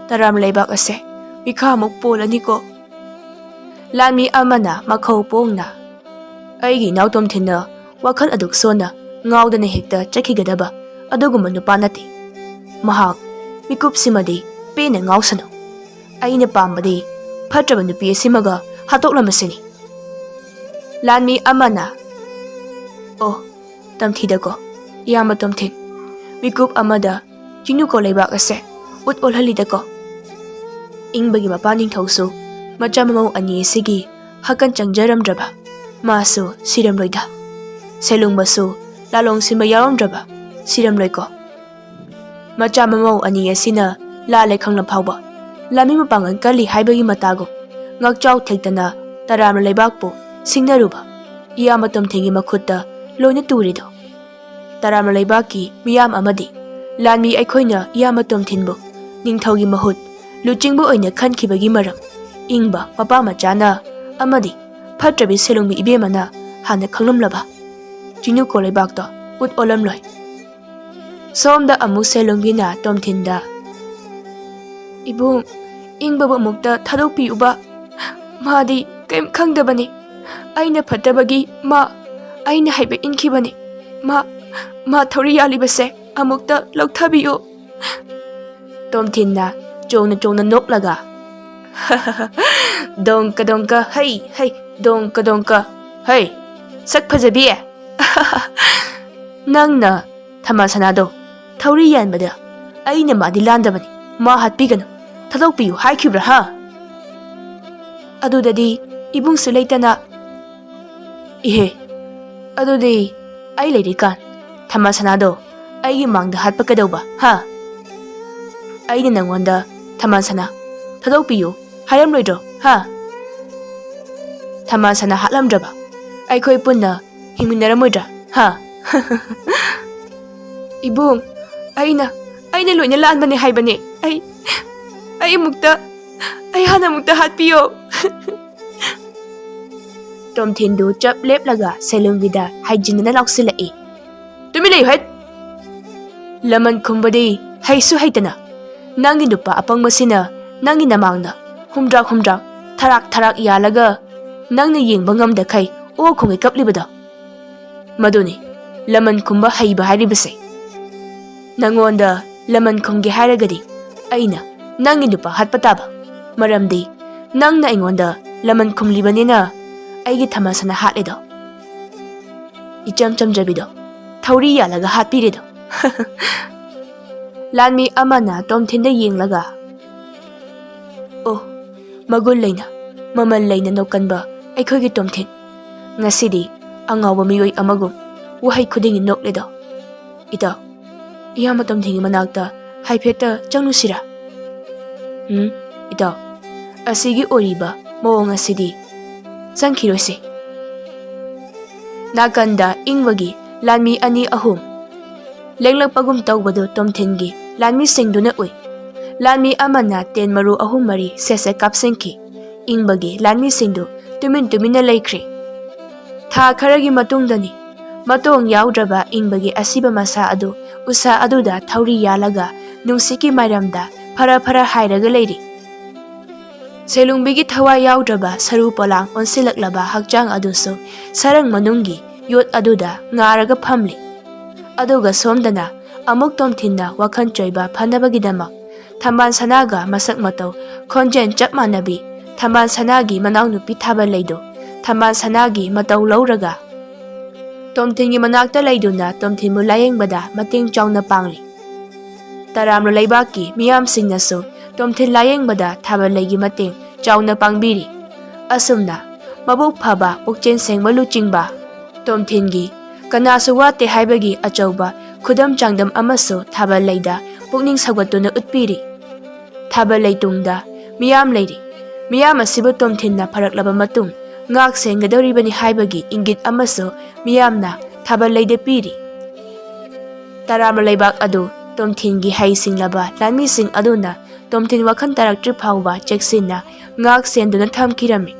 ꯇꯔꯥꯝꯅ ꯂꯩꯕꯥꯛ ꯑꯁꯦ ꯃꯤꯈꯥꯃꯨꯛ ꯄꯣꯜꯂꯅꯤꯀꯣ." ꯂꯥꯟꯃꯤ ꯑꯃꯅ ꯃꯈꯧ ꯄꯣꯡꯅ, "ꯑꯩꯒꯤ ꯏꯅꯥꯎ ꯇꯣꯝꯊꯤꯟꯅ ꯋꯥꯈꯜ ꯑꯗꯨꯛ ꯁꯣꯟꯅ ꯉꯥꯎꯗꯅ ꯍꯦꯛꯇ ꯆꯠꯈꯤꯒꯗꯕ ꯑꯗꯨꯒꯨꯝꯕ ꯅꯨꯄꯥ ꯅꯠꯇꯦ꯫ ꯃꯍꯥꯛ ꯃꯤꯀꯨꯞꯁꯤꯃꯗꯤ ꯄꯦꯟꯅ ꯉꯥꯎꯁꯅꯨ꯫ ꯑꯩꯅ ꯄꯥꯝꯕꯗꯤ ꯐꯠꯇ꯭ꯔꯕ ꯅꯨꯄꯤ ꯑꯁꯤꯃꯒ ꯍꯥꯠꯇꯣꯛꯂꯝꯕꯁꯤꯅꯤ." ꯂꯥꯟꯃꯤ ꯑꯃꯅ, "ꯑꯣ, ꯇꯝꯊꯤꯗꯀꯣ ꯏꯌꯥꯝꯕ ꯇꯣꯝꯊꯤꯟ, ꯃꯤꯀꯨꯞ ꯑꯃꯗ ꯆꯤꯡꯅꯨꯀꯧ ꯂꯩꯕꯥꯛ ꯑꯁꯦ ꯎꯠ ꯑꯣꯜꯍꯜꯂꯤꯗꯀꯣ꯫ ꯏꯪꯕꯒꯤ ꯃꯄꯥ ꯅꯤꯡꯊꯧꯁꯨ ꯃꯆꯥ ꯃꯃꯧ ꯑꯅꯤ ꯑꯁꯤꯒꯤ ꯍꯛꯀꯟ ꯆꯪꯖꯔꯝꯗ꯭ꯔꯕ ꯃꯥꯁꯨ ꯁꯤꯔꯝꯂꯣꯏꯗ꯫ ꯁꯦꯂꯣꯡꯕꯁꯨ ꯂꯥꯂꯣꯡ ꯁꯤꯟꯕ ꯌꯥꯎꯔꯝꯗ꯭ꯔꯕ ꯁꯤꯔꯝꯂꯣꯏꯀꯣ꯫ ꯃꯆꯥ ꯃꯃꯧ ꯑꯅꯤ ꯑꯁꯤꯅ ꯂꯥꯜꯂꯦ ꯈꯪꯂ ꯐꯥꯎꯕ ꯂꯥꯟꯃꯤ ꯃꯄꯥꯡꯒꯜ ꯀꯜꯂꯤ ꯍꯥꯏꯕꯒꯤ ꯃꯇꯥꯒꯨꯝ ngakchau thekdana taramna leibakpu singnaruba iyama Tomthingi makhutta loina turido taramna leibaki miyam amadi lanmi aikhoina iyama Tomthinbu ningthaugi mahut luchingbu oina khankhibagi maram ingba mapa machana amadi phatrabi selungbi ibemana hana khanglumlaba chinu ko leibakto ut olamloi somda amu selungbina Tomthinda ibung ingbabu mukta thadokpi uba madi kem khangdabani aina phatabagi ma aina haibe inkhibani ma thori yalibase amukta lokthabiyo Tomthinna chongna noklaga donka hey donka hey sak phajabi nangna thamasanado thori yanbada aina madi landabani ma hatpiganu thadokpiyu haikhibra ha adudadi ibungsu leitana ihe adudi ai leirikan thamasanado aigi mangda hatpa kadauba ha aina nangonda Thamasana thadokpiyu hairamloidro ha Thamasana hatlamdraba aikhoi punna hingminaramoidra ha ibung aina loina lanbane haibane ai mukta ai hana mukta hatpiyo Tomthindu chap leplaga selungbida haijinna lauksilai tumilei het laman khumbadi haisu haitana nangi nupa apangmasina nangi namangna humdrak tharak yalaga nangna yengba ngamda khai o khongai kaplibada maduni laman khumba haiba haribase nangonda laman khumge haragadi aina nangi nupa hatpataba maramdi nangna aingonda laman khumlibanina aigi Thamasana hatledo icham chamjabido thori yalaga hatpiredo lanmi amana Tomthinda yenglaga oh magul leina mamal leina nokanba aikhogi Tomthin ngasidi angawa miyoi amagum wahai khudingi nokledo ita iyama Tomthingi manakta haifeta changnusira ita asigi oriba mawong asidi changkhiroise nakanda ingwagi lanmi ani ahum lenglakpagum tawbadu Tomthingi lanmi singduna ui lanmi amana ten maru ahum mari sese kapsengki ingbagi lanmi singdu tuminna leikhri tha kharagi matungdani matong yaudraba ingbagi asiba masa adu usa aduda thauri yalaga nungsiki mairamda phara hairaga leiri selungbigi thawa yaudraba saru polang onsilaklaba hakchang adusu sarang manungi yot aduda ngaraga phamli aduga somdana amuk Tomthinna wakhan choiba phanabagidama Thamasanaga masak matau khonjen chap manabi Thamansanagi manaw nupi thaba leido Thamansanagi matau lauraga Tomthingi manakta leiduna Tomthinmu layengbada mating chawna pangli taramlo leibaki miyam singnasu Tomthin layengbada thaba leigi mating chawna pangbiri asumna mabuk phaba pukchen sengba luchingba Tomthingi kanasu wate haibagi achauba khudam changdam amasu thaba leida pukning sagatuna utpiri thaba leitungda miyam leiri miyam asibu Tomthinna pharaklaba matung ngak senggadoribani haibagi ingit amasu miyamna thaba leide piri taramla leibak adu Tomthingi hai singlaba lanmi sing aduna Tomthin wakhan taraktrip phauba cheksinna ngak senduna thamkirami